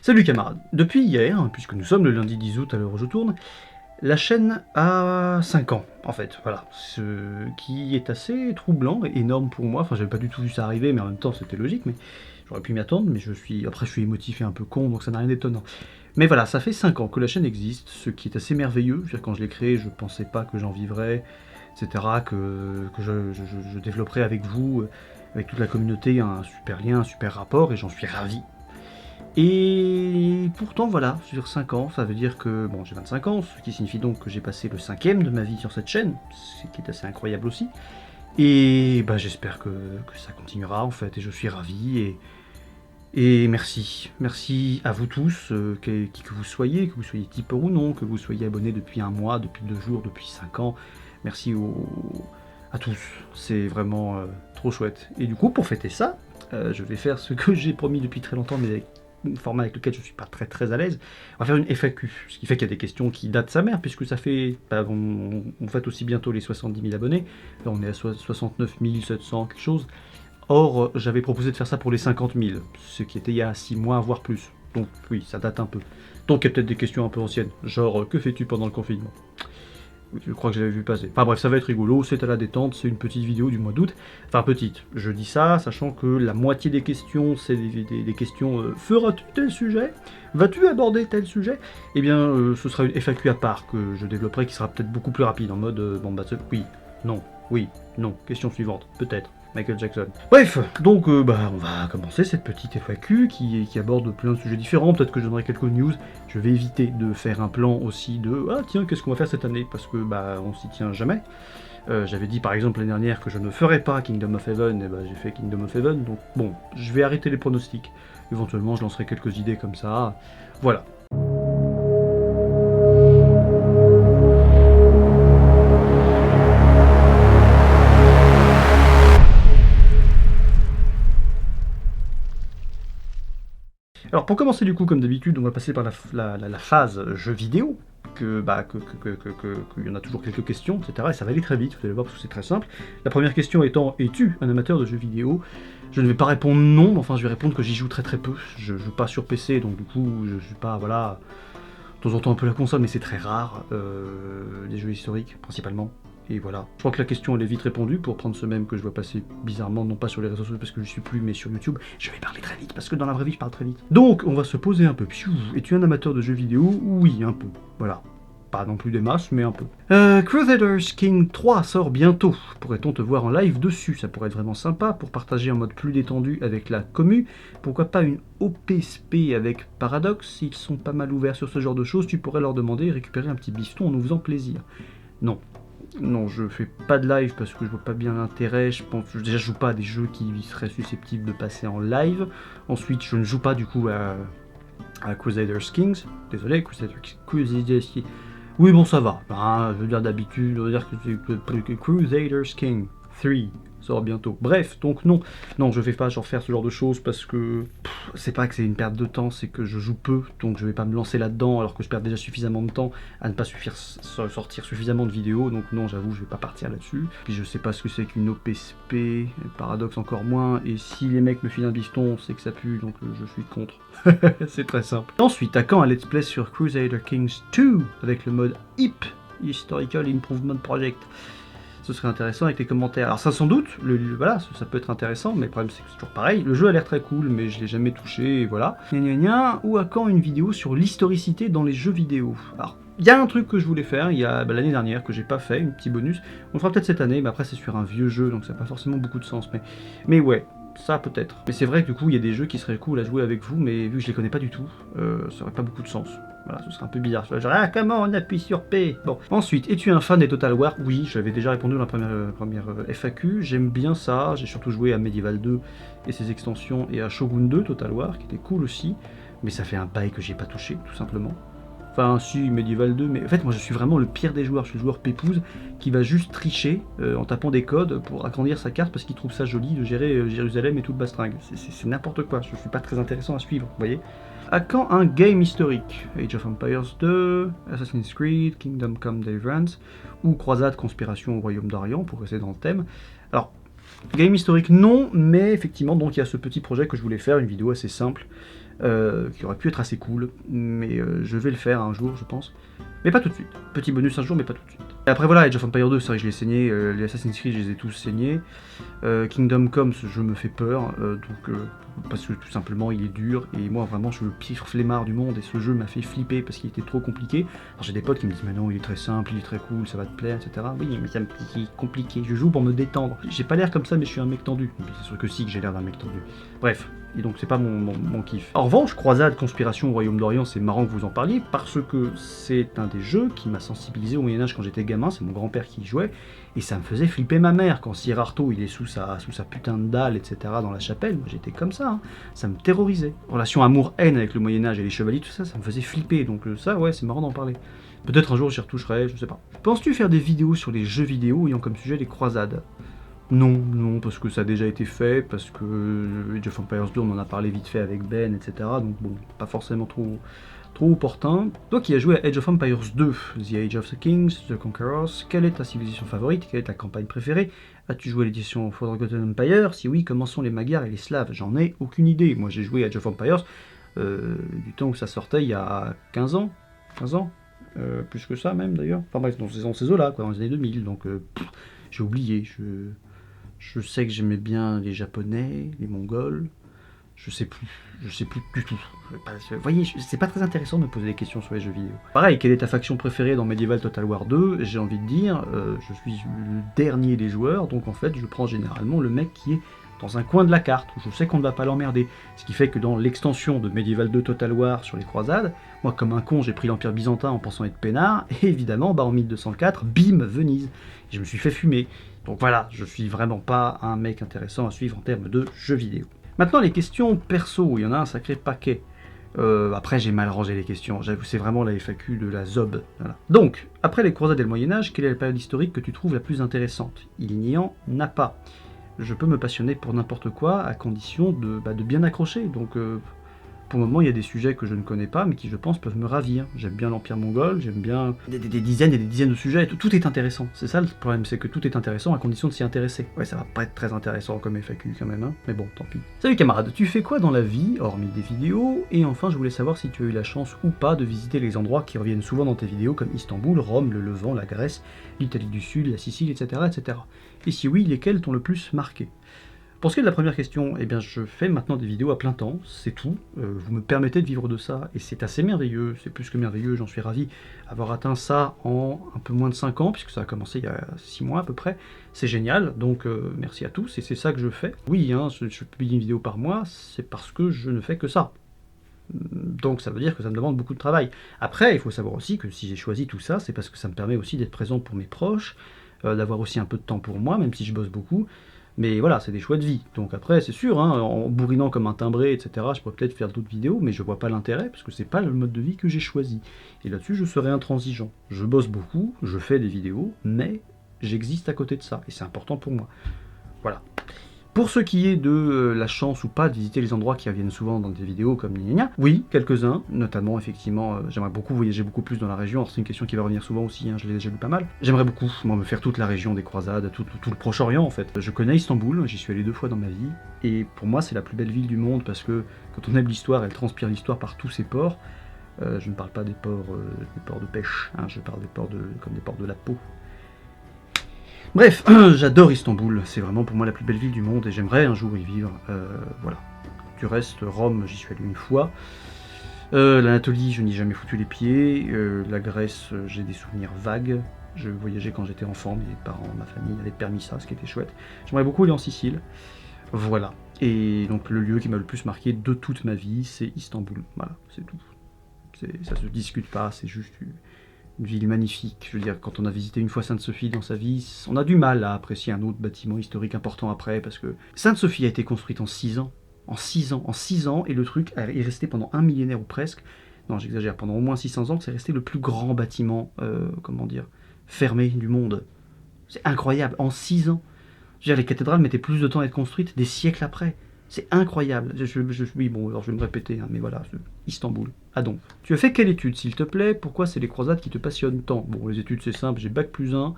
Salut camarades, depuis hier, puisque nous sommes le lundi 10 août à l'heure où je tourne, la chaîne a 5 ans, en fait, voilà. Ce qui est assez troublant et énorme pour moi, enfin j'avais pas du tout vu ça arriver, mais en même temps c'était logique, mais j'aurais pu m'y attendre, mais après je suis émotif et un peu con, donc ça n'a rien d'étonnant. Mais voilà, ça fait 5 ans que la chaîne existe, ce qui est assez merveilleux, je veux dire, quand je l'ai créée, je pensais pas que j'en vivrais, etc., que je développerais avec vous, avec toute la communauté, un super lien, un super rapport, et j'en suis ravi. Et pourtant voilà, sur 5 ans, ça veut dire que, bon, j'ai 25 ans, ce qui signifie donc que j'ai passé le 5e de ma vie sur cette chaîne, ce qui est assez incroyable aussi. Et bah, j'espère que ça continuera en fait, et je suis ravi, et merci. Merci à vous tous, qui que vous soyez tipeur ou non, que vous soyez abonné depuis un mois, depuis 2 jours, depuis 5 ans. Merci à tous, c'est vraiment trop chouette. Et du coup, pour fêter ça, je vais faire ce que j'ai promis depuis très longtemps, mais avec un format avec lequel je suis pas très à l'aise. On va faire une FAQ, ce qui fait qu'il y a des questions qui datent sa mère, puisque ça fait, bah, on fête aussi bientôt les 70 000 abonnés, là on est à 69 700 quelque chose. Or, j'avais proposé de faire ça pour les 50 000, ce qui était il y a 6 mois, voire plus. Donc oui, ça date un peu. Donc il y a peut-être des questions un peu anciennes, genre que fais-tu pendant le confinement? Je crois que j'avais vu passer. Enfin bref, ça va être rigolo, c'est à la détente, c'est une petite vidéo du mois d'août. Enfin petite, je dis ça, sachant que la moitié des questions, c'est des questions feras-tu tel sujet? Vas-tu aborder tel sujet? Eh bien, ce sera une FAQ à part que je développerai, qui sera peut-être beaucoup plus rapide, en mode, bon bah oui, non, oui, non, question suivante, peut-être. Michael Jackson. Bref, donc bah, on va commencer cette petite FAQ qui aborde plein de sujets différents. Peut-être que je donnerai quelques news. Je vais éviter de faire un plan aussi de ah tiens, qu'est-ce qu'on va faire cette année, parce que bah on s'y tient jamais. J'avais dit par exemple l'année dernière que je ne ferais pas Kingdom of Heaven, et bah j'ai fait Kingdom of Heaven, donc bon, je vais arrêter les pronostics. Éventuellement, je lancerai quelques idées comme ça. Voilà. Alors pour commencer du coup, comme d'habitude, on va passer par la phase jeux vidéo, qu'il y en a toujours quelques questions, etc. Et ça va aller très vite, vous allez voir, parce que c'est très simple. La première question étant, es-tu un amateur de jeux vidéo? Je ne vais pas répondre non, mais enfin je vais répondre que j'y joue très peu. Je joue pas sur PC, donc du coup je suis pas, voilà, de temps en temps un peu la console, mais c'est très rare, les jeux historiques principalement. Et voilà. Je crois que la question elle est vite répondue, pour prendre ce même que je vois passer bizarrement, non pas sur les réseaux sociaux parce que je suis plus, mais sur YouTube. Je vais parler très vite, parce que dans la vraie vie je parle très vite. Donc on va se poser un peu. Es-tu un amateur de jeux vidéo? Oui, un peu. Voilà. Pas non plus des masses, mais un peu. Crusaders King 3 sort bientôt. Pourrait-on te voir en live dessus? Ça pourrait être vraiment sympa pour partager en mode plus détendu avec la commu. Pourquoi pas une OPSP avec Paradox? S'ils sont pas mal ouverts sur ce genre de choses, tu pourrais leur demander et récupérer un petit bifton en nous faisant plaisir. Non. Non, je fais pas de live parce que je vois pas bien l'intérêt. Déjà, je joue pas à des jeux qui seraient susceptibles de passer en live. Ensuite, je ne joue pas du coup à Crusaders Kings. Désolé, Crusaders Kings. Oui, bon, ça va. Hein, je veux dire, d'habitude, je veux dire que Crusaders King 3 sort bientôt. Bref, donc non, je vais pas genre faire ce genre de choses parce que c'est pas que c'est une perte de temps, c'est que je joue peu, donc je vais pas me lancer là-dedans alors que je perds déjà suffisamment de temps à ne pas sortir suffisamment de vidéos, donc non, j'avoue, je vais pas partir là-dessus. Puis je sais pas ce que c'est qu'une OPSP, Paradox encore moins, et si les mecs me filent un bifton, c'est que ça pue, donc je suis contre. C'est très simple. Ensuite, à quand un let's play sur Crusader Kings 2 avec le mode HIP, Historical Improvement Project? Ce serait intéressant avec les commentaires. Alors ça sans doute, voilà, ça peut être intéressant, mais le problème c'est que c'est toujours pareil. Le jeu a l'air très cool, mais je l'ai jamais touché, et voilà. Ou à quand une vidéo sur l'historicité dans les jeux vidéo? Alors, il y a un truc que je voulais faire, il y a l'année dernière, que j'ai pas fait, un petit bonus. On le fera peut-être cette année, mais après c'est sur un vieux jeu, donc ça n'a pas forcément beaucoup de sens. Mais ouais, ça peut-être. Mais c'est vrai que du coup, il y a des jeux qui seraient cool à jouer avec vous, mais vu que je les connais pas du tout, ça aurait pas beaucoup de sens. Voilà, ce serait un peu bizarre. Genre, ah, comment on appuie sur P? Bon. Ensuite, es-tu un fan des Total War? Oui, j'avais déjà répondu dans la première FAQ. J'aime bien ça. J'ai surtout joué à Medieval 2 et ses extensions, et à Shogun 2 Total War, qui était cool aussi. Mais ça fait un bail que j'ai pas touché, tout simplement. Enfin, si, Medieval 2, mais en fait, moi je suis vraiment le pire des joueurs. Je suis le joueur pépouze qui va juste tricher en tapant des codes pour agrandir sa carte parce qu'il trouve ça joli de gérer Jérusalem et tout le bastringue. C'est n'importe quoi. Je suis pas très intéressant à suivre, vous voyez. À quand un game historique? Age of Empires 2, Assassin's Creed, Kingdom Come Deliverance, ou Croisade, Conspiration au Royaume d'Orient, pour rester dans le thème. Alors, game historique non, mais effectivement, donc il y a ce petit projet que je voulais faire, une vidéo assez simple, qui aurait pu être assez cool, mais je vais le faire un jour, je pense. Mais pas tout de suite. Petit bonus un jour, mais pas tout de suite. Et après voilà, Age of Empires 2, c'est vrai que je l'ai saigné, les Assassin's Creed, je les ai tous saignés. Kingdom Come, ce jeu me fait peur, parce que tout simplement il est dur, et moi vraiment je suis le pire flemmard du monde, et ce jeu m'a fait flipper parce qu'il était trop compliqué. Alors j'ai des potes qui me disent mais non, il est très simple, il est très cool, ça va te plaire, etc. Oui, mais il est compliqué, je joue pour me détendre. J'ai pas l'air comme ça, mais je suis un mec tendu. C'est sûr que si, que j'ai l'air d'un mec tendu. Bref. Et donc c'est pas mon kiff. En revanche, Croisade, Conspiration au Royaume d'Orient, c'est marrant que vous en parliez, parce que c'est un des jeux qui m'a sensibilisé au Moyen-Âge quand j'étais gamin, c'est mon grand-père qui y jouait, et ça me faisait flipper ma mère, quand Sir Arto il est sous sa putain de dalle, etc. dans la chapelle, moi j'étais comme ça, hein. Ça me terrorisait. Relation amour-haine avec le Moyen-Âge et les chevaliers, tout ça, ça me faisait flipper, donc ça ouais, c'est marrant d'en parler. Peut-être un jour j'y retoucherai, je sais pas. Penses-tu faire des vidéos sur les jeux vidéo ayant comme sujet les croisades ? Non, parce que ça a déjà été fait, parce que Age of Empires 2, on en a parlé vite fait avec Ben, etc. Donc bon, pas forcément trop opportun. Toi qui as joué à Age of Empires 2, The Age of the Kings, The Conquerors, quelle est ta civilisation favorite? Quelle est ta campagne préférée? As-tu joué à l'édition Forgotten Empire? Si oui, comment sont les Magyars et les Slaves? J'en ai aucune idée. Moi j'ai joué à Age of Empires du temps où ça sortait, il y a 15 ans. 15 ans plus que ça même d'ailleurs. Enfin bref, dans ces eaux-là, quoi, dans les années 2000. Donc j'ai oublié. Je sais que j'aimais bien les Japonais, les Mongols. Je sais plus du tout. Vous voyez, c'est pas très intéressant de me poser des questions sur les jeux vidéo. Pareil, quelle est ta faction préférée dans Medieval Total War 2? J'ai envie de dire, je suis le dernier des joueurs, donc en fait, je prends généralement le mec qui est dans un coin de la carte, où je sais qu'on ne va pas l'emmerder. Ce qui fait que dans l'extension de Medieval 2 Total War sur les croisades, moi comme un con, j'ai pris l'Empire byzantin en pensant être peinard, et évidemment, en 1204, bim, Venise. Et je me suis fait fumer. Donc voilà, je suis vraiment pas un mec intéressant à suivre en termes de jeux vidéo. Maintenant, les questions perso, il y en a un sacré paquet. Après, j'ai mal rangé les questions. J'avoue, c'est vraiment la FAQ de la ZOB. Voilà. Donc, après les croisades et le Moyen-Âge, quelle est la période historique que tu trouves la plus intéressante? Il n'y en a pas. Je peux me passionner pour n'importe quoi à condition de bien accrocher. Donc, pour le moment, il y a des sujets que je ne connais pas, mais qui, je pense, peuvent me ravir. J'aime bien l'Empire mongol, j'aime bien des dizaines et des dizaines de sujets. Tout est intéressant. C'est ça le problème, c'est que tout est intéressant à condition de s'y intéresser. Ouais, ça va pas être très intéressant comme FAQ quand même, hein, mais bon, tant pis. Salut camarade, tu fais quoi dans la vie, hormis des vidéos? Et enfin, je voulais savoir si tu as eu la chance ou pas de visiter les endroits qui reviennent souvent dans tes vidéos, comme Istanbul, Rome, le Levant, la Grèce, l'Italie du Sud, la Sicile, etc., etc. Et si oui, lesquels t'ont le plus marqué? Pour ce qui est de la première question, eh bien je fais maintenant des vidéos à plein temps, c'est tout. Vous me permettez de vivre de ça, et c'est assez merveilleux, c'est plus que merveilleux, j'en suis ravi. Avoir atteint ça en un peu moins de 5 ans, puisque ça a commencé il y a 6 mois à peu près, c'est génial, donc merci à tous, et c'est ça que je fais. Oui, hein, je publie une vidéo par mois, c'est parce que je ne fais que ça. Donc ça veut dire que ça me demande beaucoup de travail. Après, il faut savoir aussi que si j'ai choisi tout ça, c'est parce que ça me permet aussi d'être présent pour mes proches, d'avoir aussi un peu de temps pour moi, même si je bosse beaucoup. Mais voilà, c'est des choix de vie. Donc après, c'est sûr, hein, en bourrinant comme un timbré, etc., je pourrais peut-être faire d'autres vidéos, mais je vois pas l'intérêt, parce que c'est pas le mode de vie que j'ai choisi. Et là-dessus, je serai intransigeant. Je bosse beaucoup, je fais des vidéos, mais j'existe à côté de ça, et c'est important pour moi. Voilà. Pour ce qui est de la chance ou pas de visiter les endroits qui reviennent souvent dans des vidéos comme Gna, oui, quelques-uns, notamment effectivement, j'aimerais beaucoup voyager beaucoup plus dans la région, c'est une question qui va revenir souvent aussi, hein, je l'ai déjà lu pas mal. J'aimerais beaucoup, moi, me faire toute la région des croisades, tout le Proche-Orient en fait. Je connais Istanbul, j'y suis allé 2 fois dans ma vie, et pour moi c'est la plus belle ville du monde parce que quand on aime l'histoire, elle transpire l'histoire par tous ses ports. Je ne parle pas des ports de pêche, hein, je parle des ports comme des ports de la peau. Bref, j'adore Istanbul, c'est vraiment pour moi la plus belle ville du monde et j'aimerais un jour y vivre, voilà. Du reste, Rome, j'y suis allé une fois. L'Anatolie, je n'y ai jamais foutu les pieds. La Grèce, j'ai des souvenirs vagues. Je voyageais quand j'étais enfant, mes parents, ma famille avaient permis ça, ce qui était chouette. J'aimerais beaucoup aller en Sicile, voilà. Et donc le lieu qui m'a le plus marqué de toute ma vie, c'est Istanbul, voilà, c'est tout. Ça se discute pas, c'est juste une ville magnifique. Je veux dire, quand on a visité une fois Sainte-Sophie dans sa vie, on a du mal à apprécier un autre bâtiment historique important après, parce que Sainte-Sophie a été construite en 6 ans. En 6 ans, et le truc est resté pendant un millénaire ou presque, non j'exagère, pendant au moins 600 ans, c'est resté le plus grand bâtiment, fermé du monde. C'est incroyable, en 6 ans. Je veux dire, les cathédrales mettaient plus de temps à être construites des siècles après. C'est incroyable. Oui, bon, alors je vais me répéter, hein, mais voilà, Istanbul. Ah donc. Tu as fait quelle étude, s'il te plaît? Pourquoi c'est les croisades qui te passionnent tant? Bon, les études, c'est simple, j'ai bac+1.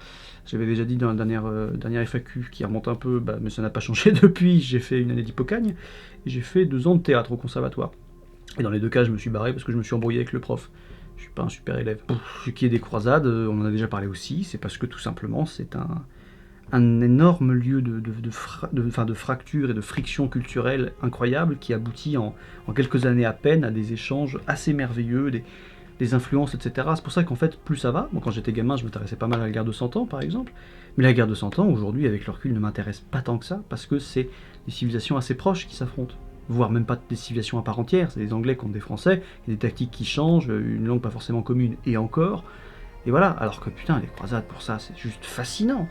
J'avais déjà dit dans la dernière FAQ, qui remonte un peu, mais ça n'a pas changé depuis. J'ai fait une année d'hypocagne, et j'ai fait 2 ans de théâtre au conservatoire. Et dans les deux cas, je me suis barré parce que je me suis embrouillé avec le prof. Je suis pas un super élève. Pour ce qui est des croisades, on en a déjà parlé aussi, c'est parce que tout simplement c'est un énorme lieu de fracture et de friction culturelle incroyable qui aboutit en quelques années à peine à des échanges assez merveilleux, des influences, etc. C'est pour ça qu'en fait, plus ça va, moi quand j'étais gamin, je m'intéressais pas mal à la guerre de 100 ans par exemple, mais la guerre de 100 ans, aujourd'hui, avec le recul, ne m'intéresse pas tant que ça, parce que c'est des civilisations assez proches qui s'affrontent, voire même pas des civilisations à part entière, c'est des Anglais contre des Français, il y a des tactiques qui changent, une langue pas forcément commune, et encore, et voilà, alors que putain, les croisades pour ça, c'est juste fascinant.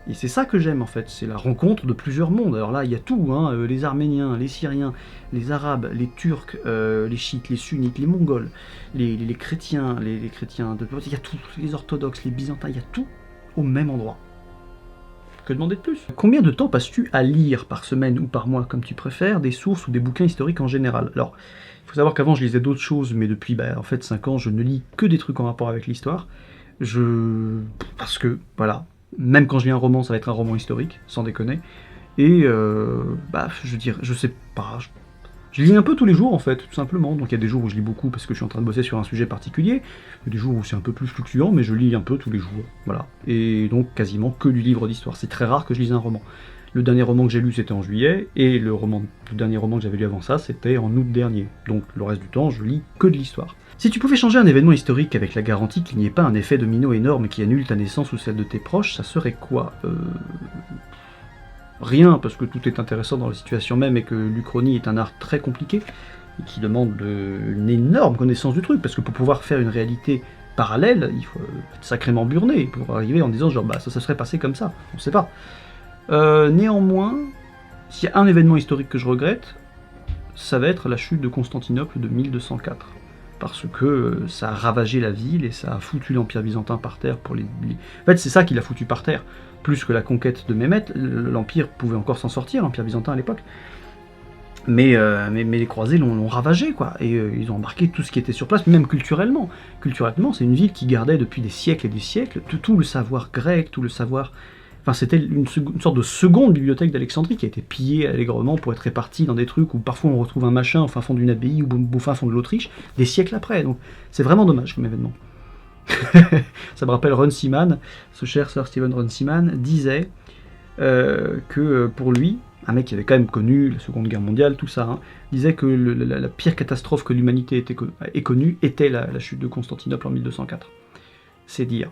Et c'est ça que j'aime en fait, c'est la rencontre de plusieurs mondes. Alors là, il y a tout, hein, les Arméniens, les Syriens, les Arabes, les Turcs, les Chiites, les Sunnites, les Mongols, les chrétiens, les chrétiens, il y a tout, les orthodoxes, les byzantins, il y a tout au même endroit. Que demander de plus? Combien de temps passes-tu à lire par semaine ou par mois, comme tu préfères, des sources ou des bouquins historiques en général? Alors, il faut savoir qu'avant je lisais d'autres choses, mais depuis en fait 5 ans, je ne lis que des trucs en rapport avec l'histoire. Parce que, voilà, même quand je lis un roman, ça va être un roman historique, sans déconner. Et, je veux dire, je sais pas, je lis un peu tous les jours en fait, tout simplement. Donc il y a des jours où je lis beaucoup parce que je suis en train de bosser sur un sujet particulier, il y a des jours où c'est un peu plus fluctuant, mais je lis un peu tous les jours, voilà. Et donc quasiment que du livre d'histoire. C'est très rare que je lise un roman. Le dernier roman que j'ai lu, c'était en juillet, et le dernier roman que j'avais lu avant ça, c'était en août dernier. Donc le reste du temps, je lis que de l'histoire. Si tu pouvais changer un événement historique avec la garantie qu'il n'y ait pas un effet domino énorme qui annule ta naissance ou celle de tes proches, ça serait quoi? Rien, parce que tout est intéressant dans la situation même et que l'Uchronie est un art très compliqué et qui demande une énorme connaissance du truc, parce que pour pouvoir faire une réalité parallèle, il faut être sacrément burné pour arriver en disant genre ça serait passé comme ça, on sait pas. Néanmoins, s'il y a un événement historique que je regrette, ça va être la chute de Constantinople de 1204. Parce que ça a ravagé la ville et ça a foutu l'Empire byzantin par terre pour En fait, c'est ça qui l'a foutu par terre. Plus que la conquête de Mehmet, l'Empire pouvait encore s'en sortir, l'Empire byzantin à l'époque. Mais les croisés l'ont ravagé, quoi. Et ils ont embarqué tout ce qui était sur place, même culturellement. Culturellement, c'est une ville qui gardait depuis des siècles et des siècles tout le savoir grec, tout le savoir... Enfin, c'était une sorte de seconde bibliothèque d'Alexandrie qui a été pillée allègrement pour être répartie dans des trucs où parfois on retrouve un machin au fin fond d'une abbaye ou au fin fond de l'Autriche, des siècles après. Donc c'est vraiment dommage comme événement. Ça me rappelle Runciman, ce cher Sir Stephen Runciman, disait que pour lui, un mec qui avait quand même connu la Seconde Guerre mondiale, tout ça, disait que la pire catastrophe que l'humanité ait connue était la chute de Constantinople en 1204. C'est dire.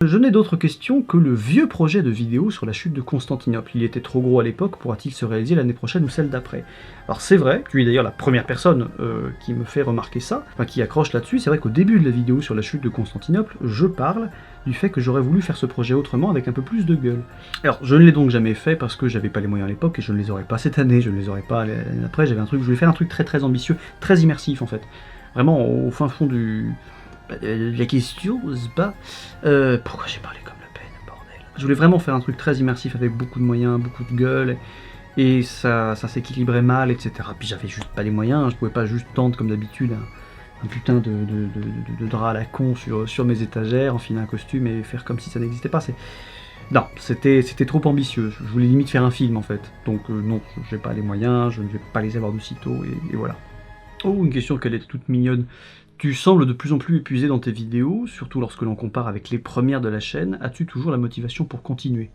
Je n'ai d'autres questions que le vieux projet de vidéo sur la chute de Constantinople. Il était trop gros à l'époque, pourra-t-il se réaliser l'année prochaine ou celle d'après? Alors c'est vrai, tu es d'ailleurs la première personne qui me fait remarquer ça, enfin qui accroche là-dessus. C'est vrai qu'au début de la vidéo sur la chute de Constantinople, je parle du fait que j'aurais voulu faire ce projet autrement avec un peu plus de gueule. Alors je ne l'ai donc jamais fait parce que j'avais pas les moyens à l'époque et je ne les aurais pas cette année, je ne les aurais pas l'année après. Je voulais faire un truc très très ambitieux, très immersif en fait. Vraiment au fin fond la question, c'est pas... pourquoi j'ai parlé comme Le Pen, bordel? Je voulais vraiment faire un truc très immersif avec beaucoup de moyens, beaucoup de gueule, et ça s'équilibrait mal, etc. Puis j'avais juste pas les moyens, je pouvais pas juste tendre comme d'habitude un putain de drap à la con sur mes étagères, enfiler un costume et faire comme si ça n'existait pas. Non, c'était trop ambitieux, je voulais limite faire un film en fait. Donc non, j'ai pas les moyens, je ne vais pas les avoir de sitôt, et voilà. Oh, une question qu'elle est toute mignonne. Tu sembles de plus en plus épuisé dans tes vidéos, surtout lorsque l'on compare avec les premières de la chaîne. As-tu toujours la motivation pour continuer?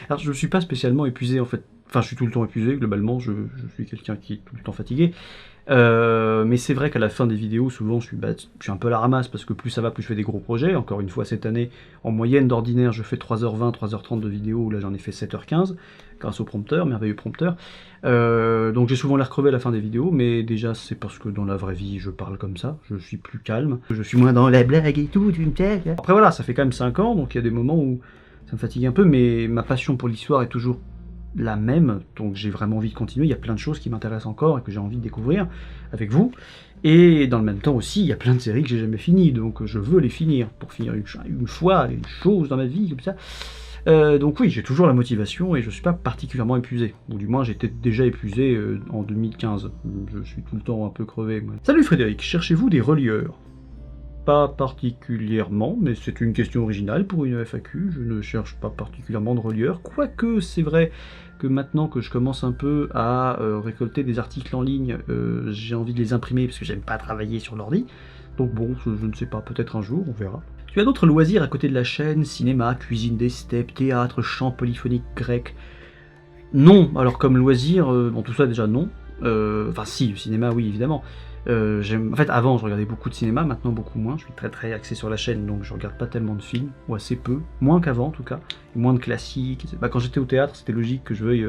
Alors je ne suis pas spécialement épuisé en fait. Enfin je suis tout le temps épuisé, globalement je suis quelqu'un qui est tout le temps fatigué. Mais c'est vrai qu'à la fin des vidéos, souvent je suis un peu à la ramasse parce que plus ça va, plus je fais des gros projets. Encore une fois cette année, en moyenne d'ordinaire, je fais 3h20, 3h30 de vidéos, là j'en ai fait 7h15, grâce au prompteur, merveilleux prompteur. Donc j'ai souvent l'air crevé à la fin des vidéos, mais déjà c'est parce que dans la vraie vie je parle comme ça, je suis plus calme, je suis moins dans la blague et tout, tu me sais. Après voilà, ça fait quand même 5 ans, donc il y a des moments où ça me fatigue un peu, mais ma passion pour l'histoire est toujours la même, donc j'ai vraiment envie de continuer. Il y a plein de choses qui m'intéressent encore et que j'ai envie de découvrir avec vous, et dans le même temps aussi il y a plein de séries que j'ai jamais finies, donc je veux les finir, pour finir une fois une chose dans ma vie comme ça. Donc oui, j'ai toujours la motivation et je suis pas particulièrement épuisé, ou du moins j'étais déjà épuisé en 2015, je suis tout le temps un peu crevé moi. Salut Frédéric, cherchez-vous des relieurs? Pas particulièrement, mais c'est une question originale pour une FAQ, je ne cherche pas particulièrement de relieurs, quoique c'est vrai que maintenant que je commence un peu à récolter des articles en ligne, j'ai envie de les imprimer parce que j'aime pas travailler sur l'ordi. Donc bon, je ne sais pas, peut-être un jour, on verra. Tu as d'autres loisirs à côté de la chaîne? Cinéma, cuisine des steppes, théâtre, chant polyphonique grec? Non, alors comme loisir, bon tout ça déjà non. Enfin si, le cinéma oui évidemment. En fait avant je regardais beaucoup de cinéma, maintenant beaucoup moins, je suis très très axé sur la chaîne donc je regarde pas tellement de films, ou assez peu, moins qu'avant en tout cas, moins de classiques. Bah, quand j'étais au théâtre c'était logique que je veuille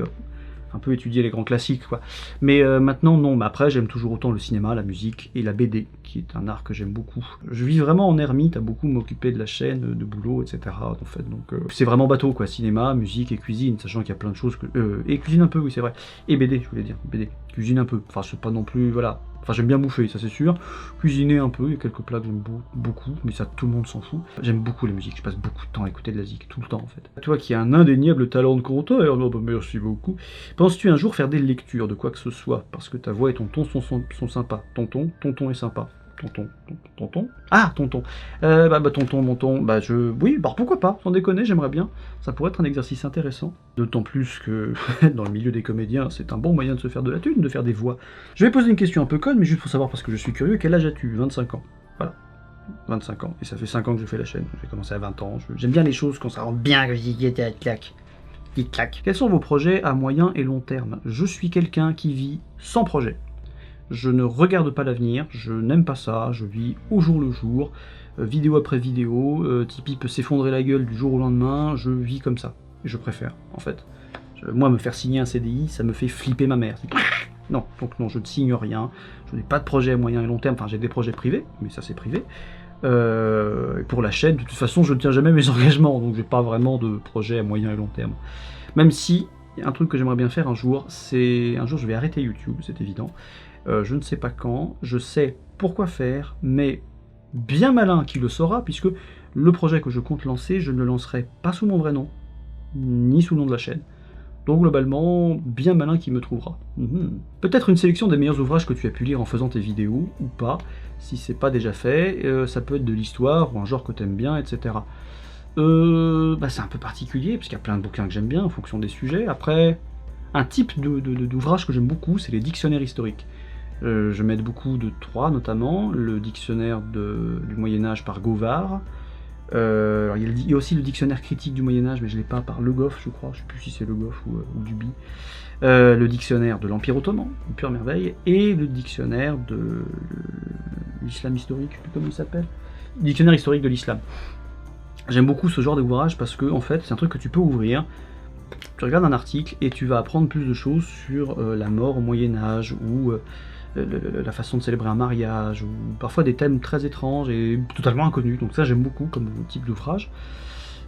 un peu étudier les grands classiques quoi. Mais maintenant non, mais après j'aime toujours autant le cinéma, la musique et la BD, qui est un art que j'aime beaucoup. Je vis vraiment en ermite à beaucoup m'occuper de la chaîne, de boulot, etc. en fait, donc c'est vraiment bateau quoi, cinéma, musique et cuisine, sachant qu'il y a plein de choses que... et cuisine un peu oui c'est vrai, et BD je voulais dire, BD, cuisine un peu, enfin c'est pas non plus, voilà. Enfin j'aime bien bouffer, ça c'est sûr, cuisiner un peu, il y a quelques plats que j'aime beaucoup, mais ça tout le monde s'en fout. J'aime beaucoup la musique, je passe beaucoup de temps à écouter de la zik, tout le temps en fait. Toi qui as un indéniable talent de conteur, oh, bah, merci beaucoup. Penses-tu un jour faire des lectures de quoi que ce soit? Parce que ta voix et ton ton sont sympas. Tonton est sympa. Tonton? Ah, tonton. Tonton, mon ton, oui, bah pourquoi pas, sans déconner, j'aimerais bien. Ça pourrait être un exercice intéressant. D'autant plus que, dans le milieu des comédiens, c'est un bon moyen de se faire de la thune, de faire des voix. Je vais poser une question un peu conne, mais juste pour savoir, parce que je suis curieux, quel âge as-tu? 25 ans. Voilà. 25 ans. Et ça fait 5 ans que je fais la chaîne. J'ai commencé à 20 ans. J'aime bien les choses quand ça rentre bien, clac. Quels sont vos projets à moyen et long terme? Je suis quelqu'un qui vit sans projet. Je ne regarde pas l'avenir, je n'aime pas ça, je vis au jour le jour, vidéo après vidéo, Tipeee peut s'effondrer la gueule du jour au lendemain, je vis comme ça. Et je préfère, en fait. Moi, me faire signer un CDI, ça me fait flipper ma mère. Non, donc non, je ne signe rien, je n'ai pas de projet à moyen et long terme, enfin j'ai des projets privés, mais ça c'est privé. Et pour la chaîne, de toute façon, je ne tiens jamais mes engagements, donc j'ai pas vraiment de projet à moyen et long terme. Même si, un truc que j'aimerais bien faire un jour, c'est... Un jour je vais arrêter YouTube, c'est évident. Je ne sais pas quand, je sais pourquoi faire, mais bien malin qui le saura, puisque le projet que je compte lancer, je ne le lancerai pas sous mon vrai nom, ni sous le nom de la chaîne. Donc globalement, bien malin qui me trouvera. Peut-être une sélection des meilleurs ouvrages que tu as pu lire en faisant tes vidéos, ou pas, si c'est pas déjà fait, ça peut être de l'histoire, ou un genre que t'aimes bien, etc. C'est un peu particulier, parce qu'il y a plein de bouquins que j'aime bien, en fonction des sujets. Après, un type d'ouvrage que j'aime beaucoup, c'est les dictionnaires historiques. Je m'aide beaucoup de 3 notamment, le dictionnaire du Moyen-Âge par Gauvard, alors il y a aussi le dictionnaire critique du Moyen-Âge, mais je l'ai pas par Le Goff, je crois, je sais plus si c'est Le Goff ou Duby, le dictionnaire de l'Empire Ottoman, une pure merveille, et le dictionnaire de l'islam historique, je sais plus comment il s'appelle, dictionnaire historique de l'islam. J'aime beaucoup ce genre d'ouvrage parce que en fait c'est un truc que tu peux ouvrir, tu regardes un article et tu vas apprendre plus de choses sur la mort au Moyen-Âge, ou la façon de célébrer un mariage, ou parfois des thèmes très étranges et totalement inconnus, donc ça j'aime beaucoup comme type d'ouvrage.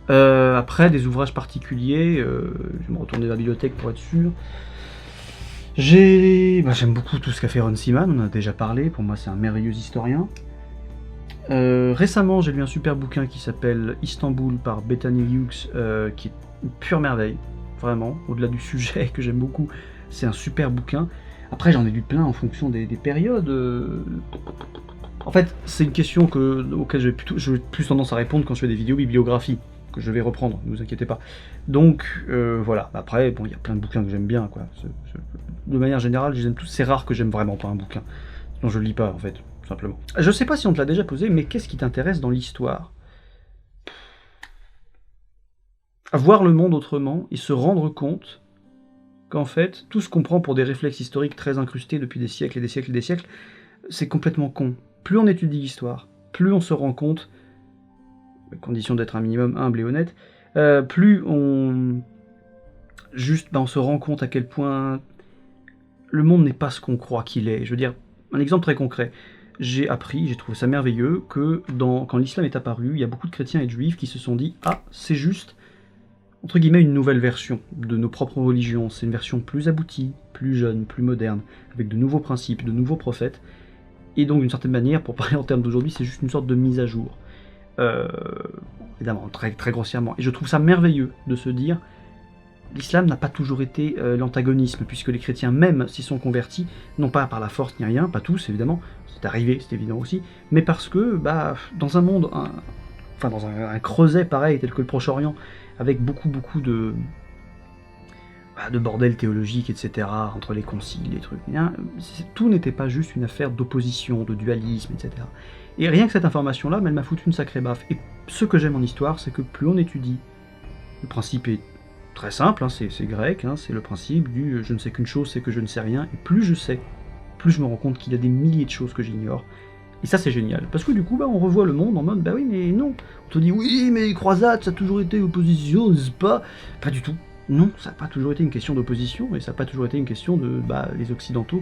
Après, des ouvrages particuliers, je vais me retourner vers la bibliothèque pour être sûr. J'aime beaucoup tout ce qu'a fait Ron Seaman, on en a déjà parlé, pour moi c'est un merveilleux historien. Récemment j'ai lu un super bouquin qui s'appelle Istanbul par Bethany Hughes, qui est une pure merveille, vraiment, au-delà du sujet que j'aime beaucoup, c'est un super bouquin. Après j'en ai lu plein en fonction des périodes. En fait c'est une question auquel j'ai plus tendance à répondre quand je fais des vidéos bibliographie, que je vais reprendre, ne vous inquiétez pas. Donc voilà, après bon il y a plein de bouquins que j'aime bien quoi. De manière générale je les aime tous, c'est rare que j'aime vraiment pas un bouquin, sinon je le lis pas en fait, tout simplement. Je sais pas si on te l'a déjà posé, mais qu'est-ce qui t'intéresse dans l'histoire? Voir le monde autrement et se rendre compte qu'en fait, tout ce qu'on prend pour des réflexes historiques très incrustés depuis des siècles et des siècles et des siècles, c'est complètement con. Plus on étudie l'histoire, plus on se rend compte, à condition d'être un minimum humble et honnête, plus on se rend compte à quel point le monde n'est pas ce qu'on croit qu'il est. Je veux dire, un exemple très concret. J'ai trouvé ça merveilleux, que quand l'islam est apparu, il y a beaucoup de chrétiens et de juifs qui se sont dit « Ah, c'est juste !» entre guillemets une nouvelle version de nos propres religions, c'est une version plus aboutie, plus jeune, plus moderne, avec de nouveaux principes, de nouveaux prophètes, et donc d'une certaine manière, pour parler en termes d'aujourd'hui, c'est juste une sorte de mise à jour. Évidemment, très, très grossièrement. Et je trouve ça merveilleux de se dire, l'islam n'a pas toujours été l'antagonisme, puisque les chrétiens, même s'ils sont convertis, non pas par la force ni rien, pas tous évidemment, c'est arrivé, c'est évident aussi, mais parce que, dans un monde, dans un creuset pareil, tel que le Proche-Orient, avec beaucoup de de bordel théologique, etc., entre les conciles, les trucs. Tout n'était pas juste une affaire d'opposition, de dualisme, etc. Et rien que cette information-là, elle m'a foutu une sacrée baffe. Et ce que j'aime en histoire, c'est que plus on étudie, le principe est très simple, hein, c'est grec, hein, c'est le principe du je ne sais qu'une chose, c'est que je ne sais rien, et plus je sais, plus je me rends compte qu'il y a des milliers de choses que j'ignore. Et ça c'est génial, parce que du coup on revoit le monde en mode oui mais non, on te dit oui mais les croisades ça a toujours été opposition, n'est-ce pas? Pas du tout, non, ça n'a pas toujours été une question d'opposition, et ça n'a pas toujours été une question de les occidentaux